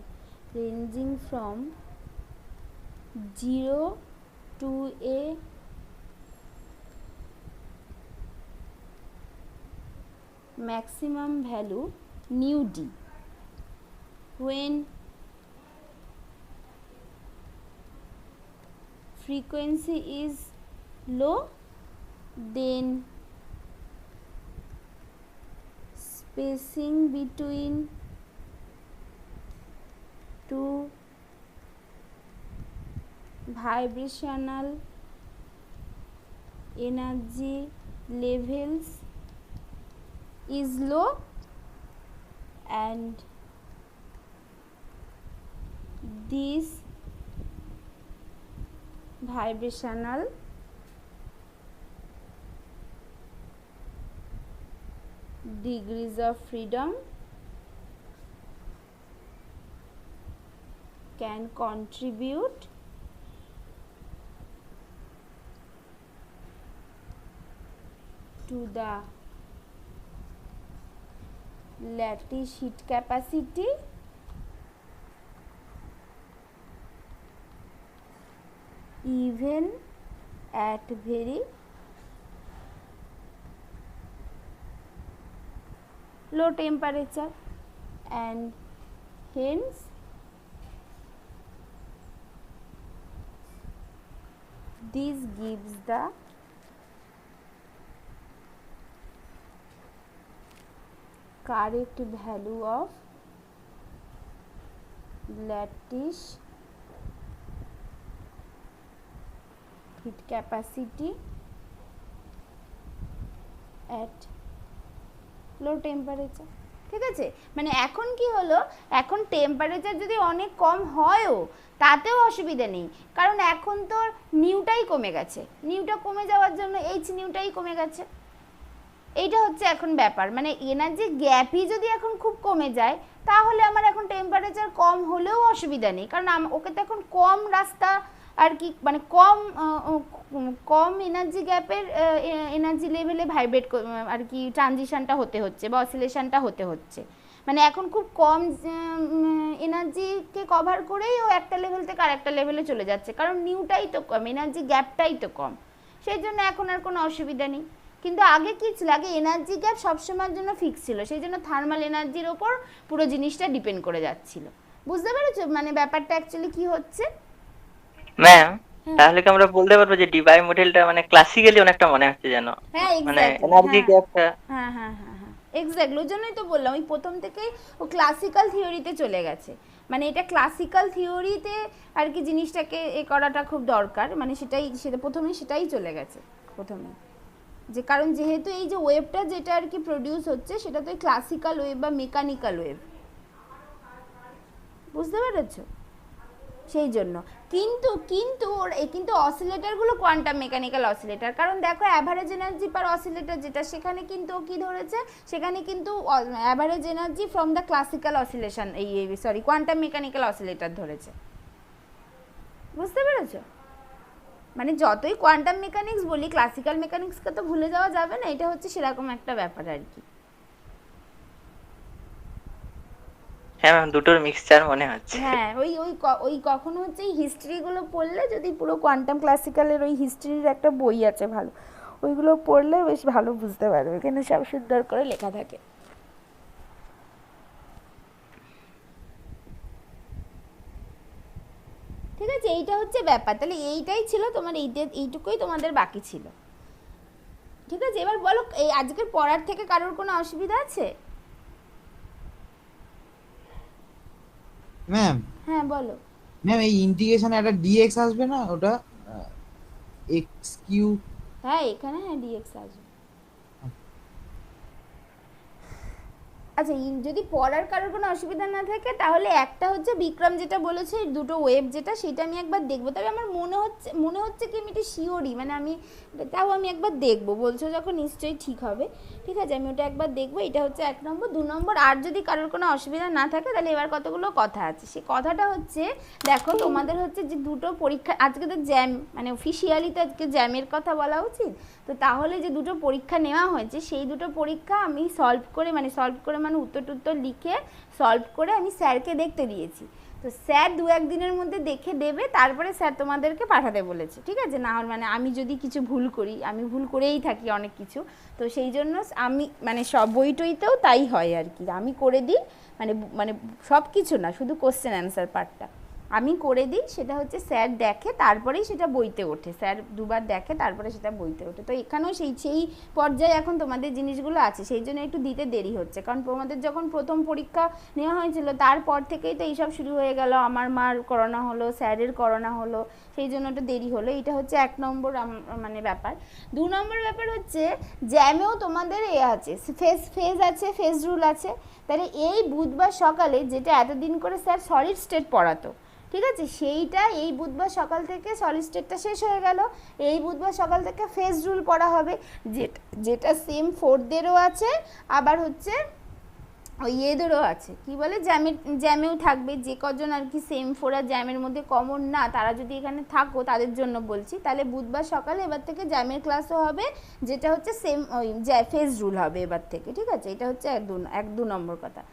ranging from 0 to a maximum value nu d. When frequency is low, then spacing between two vibrational energy levels is low, and these vibrational degrees of freedom can contribute to the lattice heat capacity even at very low temperature, and hence this gives the correct value of lattice heat capacity at low temperature. ঠিক আছে, মানে এখন কি হলো, এখন temperature যদি অনেক কম হয়ও তাতেও অসুবিধা নেই, কারণ এখন তো নিউটাই কমে গেছে, নিউটা কমে যাওয়ার জন্য এইচ নিউটাই কমে গেছে। এইটা হচ্ছে এখন ব্যাপার, মানে এনার্জি গ্যাপই যদি এখন খুব কমে যায় তাহলে আমার এখন টেম্পারেচার কম হলেও অসুবিধা নেই, কারণ ওকে তো এখন কম রাস্তা আর কি, মানে কম এনার্জি গ্যাপের এনার্জি লেভেলে ভাইব্রেট আর কি ট্রানজিশনটা হতে হচ্ছে বা অসিলেশনটা হতে হচ্ছে, মানে এখন খুব কম এনার্জিকে কভার করেই ও একটা লেভেল থেকে আরেকটা লেভেলে চলে যাচ্ছে, কারণ নিউটাই তো কম, এনার্জি গ্যাপটাই তো কম, সেই জন্য এখন আর কোনো অসুবিধা নেই। কিন্তু আগে কি ছিল, আগে এনার্জি গ্যাপ সবসময়ের জন্য ফিক্স ছিল, সেই জন্য থার্মাল এনার্জির ওপর পুরো জিনিসটা ডিপেন্ড করে যাচ্ছিল। বুঝতে পেরেছো মানে ব্যাপারটা অ্যাকচুয়ালি কি হচ্ছে? ম্যাম তাহলে কি আমরা বলতে পারবো যে ডিবাই মডেলটা মানে ক্লাসিক্যালি অনেকটা মনে হচ্ছে যেন, হ্যাঁ মানে এক্স্যাক্টলি, এনার্জি গ্যাপটা। হ্যাঁ হ্যাঁ হ্যাঁ হ্যাঁ এক্স্যাক্টলি, ওই জন্যই তো বললাম ওই প্রথম থেকেই ও ক্লাসিক্যাল থিওরিতে চলে গেছে, মানে এটা ক্লাসিক্যাল থিওরিতে আর কি জিনিসটাকে এ করাটা খুব দরকার, মানে সেটা প্রথমেই সেটাই চলে গেছে প্রথমে, যে কারণ যেহেতু এই যে ওয়েভটা যেটা আর কি প্রডিউস হচ্ছে সেটা তো ক্লাসিক্যাল ওয়েভ বা মেকানিক্যাল ওয়েভ, বুঝতে পেরেছো? সেই জন্য কিন্তু অসিলেটরগুলো কোয়ান্টাম মেকানিক্যাল অসিলেটর, কারণ দেখো অ্যাভারেজ এনার্জি পার অসিলেটর যেটা, সেখানে কিন্তু কি ধরেছে, সেখানে কিন্তু average energy from the classical oscillation quantum mechanical oscillator ধরেছে, বুঝতে পেরেছো? মানে যতই কোয়ান্টাম মেকানিক্স বলি, ক্লাসিক্যাল মেকানিক্সকে তো ভুলে যাওয়া যাবে না, এটা হচ্ছে সেরকম একটা ব্যাপার আর কি। হ্যাঁ ম্যাম, দুটোর মিক্সচার মনে হচ্ছে। হ্যাঁ ওই কখনো হচ্ছে এই হিস্ট্রিগুলো পড়লে, যদি পুরো কোয়ান্টাম ক্লাসিক্যালের ওই হিস্ট্রির একটা বই আছে ভালো, ওইগুলো পড়লে বেশ ভালো বুঝতে পারবে, এখানে সব সুন্দর করে লেখা থাকে। ঠিক আছে, এইটা হচ্ছে ব্যাপার, তাহলে এইটাই ছিল তোমার, এইটুকুই তোমাদের বাকি ছিল। ঠিক আছে, এবার বলো এই আজকের পড়ার থেকে কারোর কোনো অসুবিধা আছে? ম্যাম হ্যাঁ বলো। ম্যাম এই ইন্টিগ্রেশনে একটা ডিএক্স আসবে না, ওটা এক্স কিউ? হ্যাঁ এখানে হ্যাঁ ডিএক্স আসবে। আচ্ছা যদি পড়ার কারোর কোনো অসুবিধা না থাকে তাহলে একটা হচ্ছে বিক্রম যেটা বলেছে দুটো ওয়েব যেটা, সেটা আমি একবার দেখবো, তবে আমার মনে হচ্ছে কি আমি এটা শিওরই, মানে আমি তাও আমি একবার দেখবো, বলছো যখন নিশ্চয়ই ঠিক হবে। ঠিক আছে, আমি ওটা একবার দেখবো। এটা হচ্ছে 1 নম্বর। 2 নম্বর, আর যদি কারোর কোনো অসুবিধা না থাকে তাহলে এবার কতগুলো কথা আছে। সে কথাটা হচ্ছে, দেখো তোমাদের হচ্ছে যে দুটো পরীক্ষা আজকে তো জ্যাম, মানে অফিসিয়ালি তো আজকে জ্যামের কথা বলা উচিত, তো তাহলে যে দুটো পরীক্ষা নেওয়া হয়েছে সেই দুটো পরীক্ষা আমি সলভ করে মানে উত্তর লিখে সলভ করে আমি স্যারকে দেখতে দিয়েছি। তো স্যার 2-1 দিনের মধ্যে দেখে দেবে, তারপরে স্যার তোমাদেরকে পাঠাতে বলেছে, ঠিক আছে? না হলে মানে আমি যদি কিছু ভুল করি, আমি ভুল করেই থাকি অনেক কিছু, তো সেই জন্য আমি মানে সব বই টইতেও তাই হয় আর কি, আমি করে দিই, মানে মানে সব কিছু না, শুধু কোশ্চেন অ্যান্সার পার্টটা আমি করে দিই, সেটা হচ্ছে স্যার দেখে তারপরেই সেটা বইতে ওঠে, স্যার 2বার দেখে তারপরে সেটা বইতে ওঠে। তো এখানেও সেই পর্যায়ে এখন তোমাদের জিনিসগুলো আছে, সেই জন্য একটু দিতে দেরি হচ্ছে, কারণ তোমাদের যখন প্রথম পরীক্ষা নেওয়া হয়েছিল তারপর থেকেই তো এইসব শুরু হয়ে গেল, আমার মার করোনা হলো, স্যারের করোনা হলো, সেই জন্য একটু দেরি হলো। এটা হচ্ছে 1 নম্বর মানে ব্যাপার। 2 নম্বর ব্যাপার হচ্ছে জ্যামেও তোমাদের আছে, ফেজ আছে, ফেজ রুল আছে। তাহলে এই বুধবার সকালে যেটা এতদিন করে স্যার সলিড স্টেট পড়াতো, ঠিক আছে, সেইটা এই বুধবার সকাল থেকে সলিড স্টেটটা শেষ হয়ে গেল, এই বুধবার সকাল থেকে ফেজ রুল পড়া হবে, যেটা সেম 4দেরও আছে, আবার হচ্ছে ওই এদেরও আছে, কি বলে জ্যামেও থাকবে। যে কজন আর কি সেম 4 আর জ্যামের মধ্যে কমন না, তারা যদি এখানে থাকো তাদের জন্য বলছি, তাহলে বুধবার সকালে এবার থেকে জ্যামের ক্লাসও হবে, যেটা হচ্ছে সেম ওই ফেজ রুল হবে এবার থেকে, ঠিক আছে? এটা হচ্ছে 1-2 নম্বর কথা।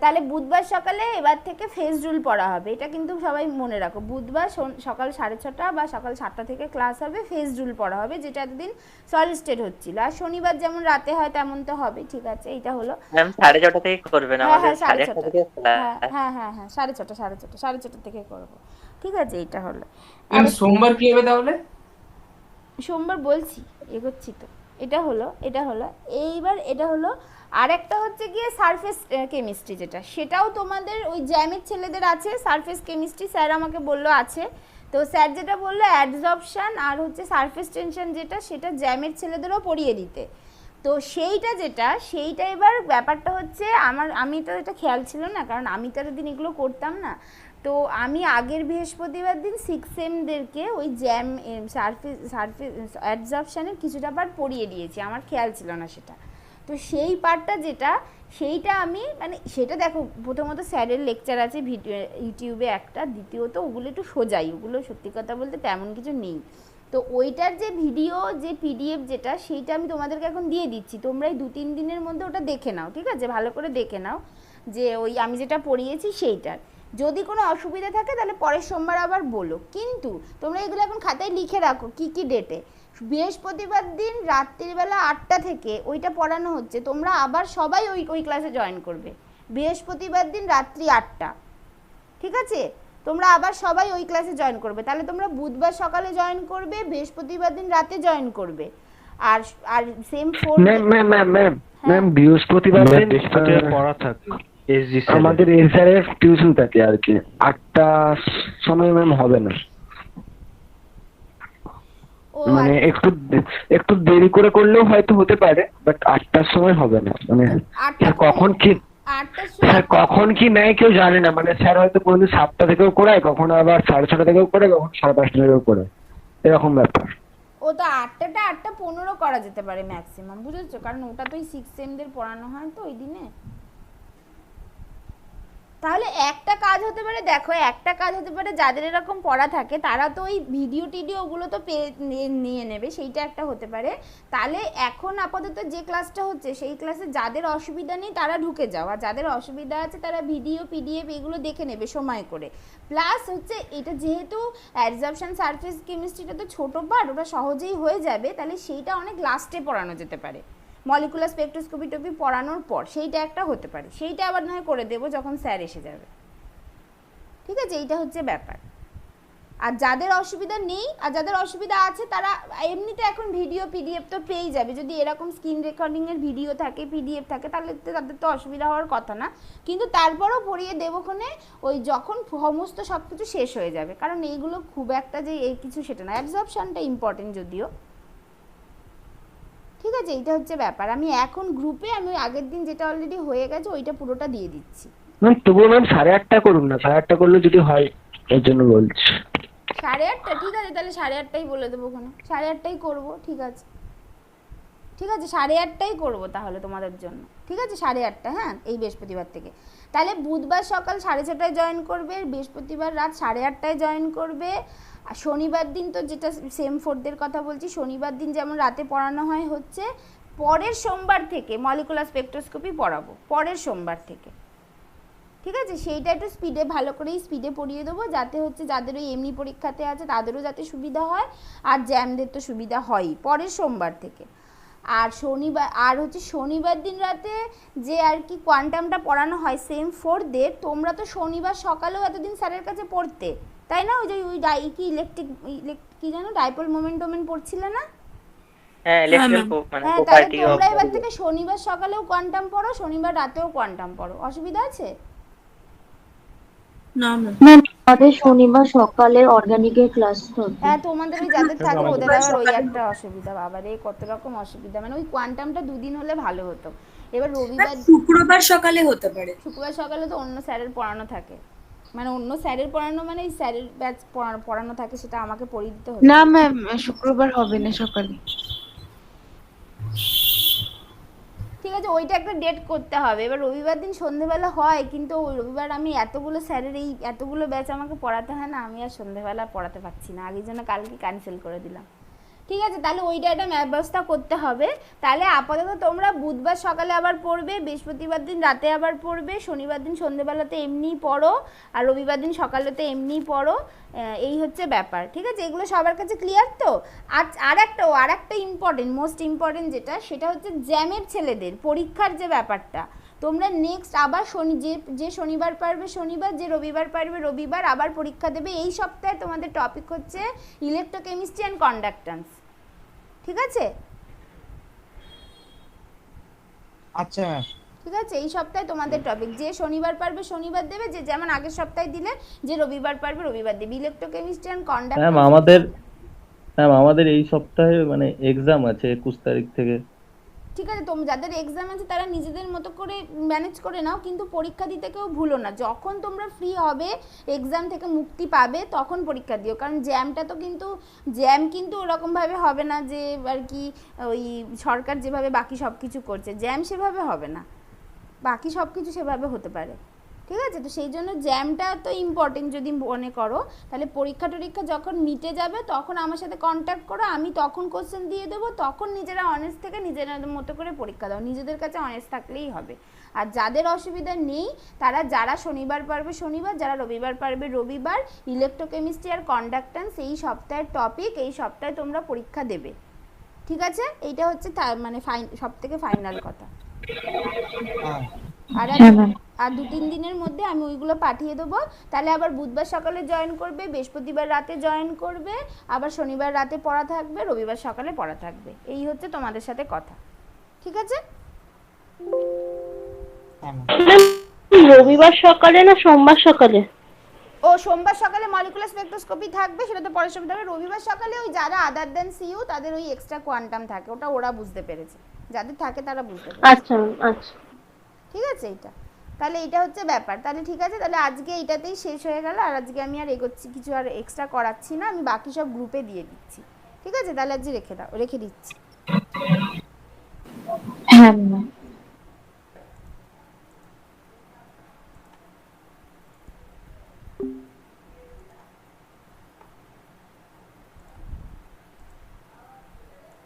তাহলে বুধবার সকালে এবার থেকে ফেজ রুল পড়া হবে, এটা কিন্তু সবাই মনে রাখো, বুধবার সকাল 6:30 বা সকাল 7টা থেকে ক্লাস হবে, ফেজ রুল পড়া হবে, যেটা এতদিন সলিড স্টেট হচ্ছিল। আর শনিবার যেমন রাতে হয় তেমন তো হবে, ঠিক আছে? এইটা হলো ম্যাম 6:30 থেকে করবে না, আমাদের 6:30 থেকে হ্যাঁ 6:30 থেকে করবো, ঠিক আছে? এইটা হলো। সোমবার কি হবে তাহলে? সোমবার বলছি, এগোচ্ছি তো। এটা হলো এইবার এটা হলো। আর একটা হচ্ছে গিয়ে সারফেস কেমিস্ট্রি, যেটা সেটাও তোমাদের ওই জ্যামের ছেলেদের আছে, সারফেস কেমিস্ট্রি স্যার আমাকে বললো আছে। তো স্যার যেটা বললো অ্যাডজর্পশন আর হচ্ছে সারফেস টেনশন, যেটা সেটা জ্যামের ছেলেদেরও পড়িয়ে দিতে। তো সেইটা এবার ব্যাপারটা হচ্ছে আমি তো এটা খেয়াল ছিল না, কারণ আমি তো এতদিন এগুলো করতাম না। তো আমি আগের বৃহস্পতিবার দিন 6Mদেরকে ওই জ্যাম সারফেস অ্যাডজর্পশনের কিছুটা পার্ট পড়িয়ে দিয়েছি, আমার খেয়াল ছিল না সেটা। তো সেই পার্টটা সেইটা আমি মানে সেটা দেখো, প্রথমত স্যারের লেকচার আছে ইউটিউবে একটা, দ্বিতীয়ত ওগুলো একটু সোজাই, ওগুলো সত্যি কথা বলতে তেমন কিছু নেই। তো ওইটার যে ভিডিও যে PDF যেটা, সেইটা আমি তোমাদেরকে এখন দিয়ে দিচ্ছি, তোমরা এই 2-3 দিনের মধ্যে ওটা দেখে নাও, ঠিক আছে? ভালো করে দেখে নাও যে ওই আমি যেটা পড়িয়েছি সেইটার। যদি কোনো অসুবিধা থাকে তাহলে পরের সোমবার আবার বলো, কিন্তু তোমরা এগুলো এখন খাতায় লিখে রাখো কি ডেটে। বৃহস্পতিবার দিন রাত্রিবেলা 8টা থেকে ওইটা পড়ানো হচ্ছে, তোমরা আবার সবাই ওই ক্লাসে জয়েন করবে বৃহস্পতিবার দিন রাত্রি 8টা, ঠিক আছে? তোমরা আবার সবাই ওই ক্লাসে জয়েন করবে, তাহলে তোমরা বুধবার সকালে জয়েন করবে, বৃহস্পতিবার দিন রাতে জয়েন করবে। আর আর সেম 4 ম্যাম বৃহস্পতিবার পড়া থাকে আমাদের এসআরএফ টিউশন থাকে আর কি, 8টার সময় ম্যাম হবে না, মানে একটু দেরি করে করলেও হয়তো হতে পারে, বাট 8টার সময় হবে না। মানে কখন কি নেয় কেউ জানে না, মানে স্যার হয়তো কোনোদিন 7টা থেকেও করায়, কখনো আবার 6:30 থেকেও করে, কখন 5:30 থেকেও করে, এরকম ব্যাপার। ও তো 8:15 করা যেতে পারে ম্যাক্সিমাম, বুঝেছো? কারণ ওটা তো ওই 6Mদের পড়ানো হয় তো ওই দিনে। তাহলে একটা কাজ হতে পারে, দেখো একটা কাজ হতে পারে, যাদের এরকম পড়া থাকে তারা তো ওই ভিডিও টিডিও ওগুলো তো নিয়ে নেবে, সেইটা একটা হতে পারে। তাহলে এখন আপাতত যে ক্লাসটা হচ্ছে সেই ক্লাসে যাদের অসুবিধা নেই তারা ঢুকে যাও, আর যাদের অসুবিধা আছে তারা ভিডিও PDF এগুলো দেখে নেবে সময় করে। প্লাস হচ্ছে এটা যেহেতু অ্যাডজর্পশন সারফেস কেমিস্ট্রিটা তো ছোটো পার্ট, ওটা সহজেই হয়ে যাবে, তাহলে সেইটা অনেক লাস্টে পড়ানো যেতে পারে, মলিকুলার স্পেকট্রোস্কোপি টপি পড়ানোর পর সেইটা একটা হতে পারে, সেইটা আবার নয় করে দেবো যখন স্যার এসে যাবে, ঠিক আছে? এইটা হচ্ছে ব্যাপার। আর যাদের অসুবিধা নেই আর যাদের অসুবিধা আছে তারা এমনিতে এখন ভিডিও PDF তো পেয়েই যাবে, যদি এরকম স্ক্রিন রেকর্ডিংয়ের ভিডিও থাকে PDF থাকে তাহলে তাদের তো অসুবিধা হওয়ার কথা না, কিন্তু তারপরও পড়িয়ে দেবোক্ষণে ওই যখন সমস্ত সব কিছু শেষ হয়ে যাবে, কারণ এইগুলো খুব একটা যে এই কিছু সেটা না, অ্যাবজর্পশনটা ইম্পর্টেন্ট যদিও, ঠিক আছে? এইটা হচ্ছে ব্যাপার। আমি এখন গ্রুপে আমি আগের দিন যেটা অলরেডি হয়ে গেছে ওইটা পুরোটা দিয়ে দিচ্ছি। তবুও ম্যাম 8:30 করুন না, 8:30 করলে যদি হয়, এর জন্য বলছি। 8:30 ঠিক আছে, তাহলে 8:30টাই বলে দেবো ওখানে, 8:30টাই করবো, ঠিক আছে? 8:30টাই করবো তাহলে তোমাদের জন্য, ঠিক আছে? 8:30, হ্যাঁ, এই বৃহস্পতিবার থেকে। তাহলে বুধবার সকাল 6:30টায় জয়েন করবে, বৃহস্পতিবার রাত 8:30টায় জয়েন করবে। আর শনিবার দিন তো যেটা সেম 4দের কথা বলছি, শনিবার দিন যেমন রাতে পড়ানো হয় হচ্ছে, পরের সোমবার থেকে মলিকুলার স্পেকট্রোস্কোপি পড়াবো, পরের সোমবার থেকে, ঠিক আছে, সেইটা একটু স্পিডে ভালো করেই স্পিডে পড়িয়ে দেবো, যাতে হচ্ছে যাদের ওই এমনি পরীক্ষাতে আছে তাদেরও যাতে সুবিধা হয়, আর জ্যামদের তো সুবিধা হয়ই পরের সোমবার থেকে। আর শনিবার আর হচ্ছে শনিবার দিন রাতে যে আর কি কোয়ান্টামটা পড়ানো হয় সেম 4দের, তোমরা তো শনিবার সকালেও এতদিন স্যারের কাছে পড়তে, তাই না? ওই যে ওই কি ইলেকট্রিক কি জানো ডাইপোল মোমেন্ট পড়ছিলে না? হ্যাঁ ইলেকট্রিক্যাল মানে হ্যাঁ, তাহলে প্রপার্টি অফ। তোমরা এবার থেকে শনিবার সকালেও কোয়ান্টাম পড়ো, শনিবার রাতেও কোয়ান্টাম পড়ো, অসুবিধা আছে? না ম্যাম। ম্যাম আমাদের শনিবার সকালে অর্গানিকের ক্লাস তো হ্যাঁ, তোমাদের ওই যাদের থাকে ওদের আবার ওই একটা অসুবিধা, বাবা রে কত রকম অসুবিধা, মানে ওই কোয়ান্টামটা দুদিন হলে ভালো হতো। এবার রবিবার শুক্রবার সকালে হতে পারে। শুক্রবার সকালে তো অন্য স্যারের পড়ানো থাকে, মানে অন্য স্যারের পড়ানো মানে এই স্যারের ব্যাচ পড়ানো থাকে, সেটা আমাকে পড়িয়ে দিতে হবে। না ম্যাম, শুক্রবার হবে না সকালে। ঠিক আছে, ওইটা একটা ডেট করতে হবে। এবার রবিবার দিন সন্ধেবেলা হয়, কিন্তু ওই রবিবার আমি এতগুলো স্যারের এই এতগুলো ব্যাচ আমাকে পড়াতে হয় না, আমি আর সন্ধেবেলা পড়াতে পারছি না, আগের জন্য কালকে ক্যান্সেল করে দিলাম। ঠিক আছে, তাহলে ওইটা একটা ব্যবস্থা করতে হবে। তাহলে আপাতত তোমরা বুধবার সকালে আবার পড়বে, বৃহস্পতিবার দিন রাতে আবার পড়বে, শনিবার দিন সন্ধেবেলাতে এমনিই পড়ো, আর রবিবার দিন সকালেতে এমনিই পড়ো, এই হচ্ছে ব্যাপার। ঠিক আছে, এগুলো সবার কাছে ক্লিয়ার তো? আর একটা ইম্পর্টেন্ট, মোস্ট ইম্পর্টেন্ট যেটা, সেটা হচ্ছে জ্যামের ছেলেদের পরীক্ষার যে ব্যাপারটা, তোমরা নেক্সট আবার যে শনিবার পারবে শনিবার, যে রবিবার পারবে রবিবার আবার পরীক্ষা দেবে। এই সপ্তাহে তোমাদের টপিক হচ্ছে ইলেকট্রোকেমিস্ট্রি অ্যান্ড কন্ডাক্ট্যান্স। ঠিক আছে? আচ্ছা ম্যাম। ঠিক আছে, এই সপ্তাহে তোমাদের টপিক, যে শনিবার পারবে শনিবার দেবে, যে যেমন আগের সপ্তাহে দিলে, যে রবিবার পারবে রবিবার দেবে, ইলেকট্রোকেমিস্ট্রি অ্যান্ড কন্ডাক্ট্যান্স। আমাদের এই সপ্তাহে মানে এক্সাম আছে 21 তারিখ থেকে। ঠিক আছে, যাদের এক্সাম আছে তারা নিজেদের মতো করে ম্যানেজ করে নাও, কিন্তু পরীক্ষা দিতে কেউ ভুলো না। যখন তোমরা ফ্রি হবে, এক্সাম থেকে মুক্তি পাবে, তখন পরীক্ষা দিও, কারণ জ্যাম কিন্তু ওরকমভাবে হবে না যে আর কি ওই সরকার যেভাবে বাকি সব কিছু করছে, জ্যাম সেভাবে হবে না, বাকি সব কিছু সেভাবে হতে পারে। ঠিক আছে, তো সেই জন্য জ্যামটা তো ইম্পর্টেন্ট যদি মনে করো, তাহলে পরীক্ষা টরীক্ষা যখন মিটে যাবে তখন আমার সাথে কন্ট্যাক্ট করো, আমি তখন কোশ্চেন দিয়ে দেবো, তখন নিজেরা অনেস্ট থেকে নিজেদের মতো করে পরীক্ষা দাও, নিজেদের কাছে অনেস্ট থাকলেই হবে। আর যাদের অসুবিধা নেই তারা যারা শনিবার পারবে শনিবার, যারা রবিবার পারবে রবিবার, ইলেকট্রোকেমিস্ট্রি আর কন্ডাক্ট্যান্স এই সপ্তাহের টপিক, এই সপ্তাহে তোমরা পরীক্ষা দেবে। ঠিক আছে, এইটা হচ্ছে মানে সব থেকে ফাইনাল কথা। আর 2-3 দিনের মধ্যে আমি ওইগুলো পাঠিয়ে দেবো, তাহলে আবার বুধবার সকালে জয়েন করবে, বৃহস্পতিবার রাতে জয়েন করবে, আবার শনিবার রাতে পড়া থাকবে, রবিবার সকালে পড়া থাকবে, এই হচ্ছে তোমাদের সাথে কথা। ঠিক আছে? রবিবার সকালে না সোমবার সকালে? ও সোমবার সকালে মলিকুলার স্পেকট্রোস্কোপি থাকবে, সেটা তো পরের সপ্তাহে। রবিবার সকালে ওই যারা আদার দেন সিইউ তাদের ওই এক্সট্রা কোয়ান্টাম থাকে, ওটা ওরা বুঝতে পেরেছে, যাদের থাকে তারা বুঝতে পেরেছে। আচ্ছা আচ্ছা, ঠিক আছে, এইটা তাহলে এইটা হচ্ছে ব্যাপার। তাহলে ঠিক আছে, তাহলে আজকে এইটাতেই শেষ হয়ে গেল, আর আজকে আমি আর এগোচ্ছি, কিছু আর এক্সট্রা করাচ্ছি না, আমি বাকি সব গ্রুপে দিয়ে দিচ্ছি। ঠিক আছে, তাহলে আজকে রেখে দিচ্ছি। হ্যাঁ ম্যাম।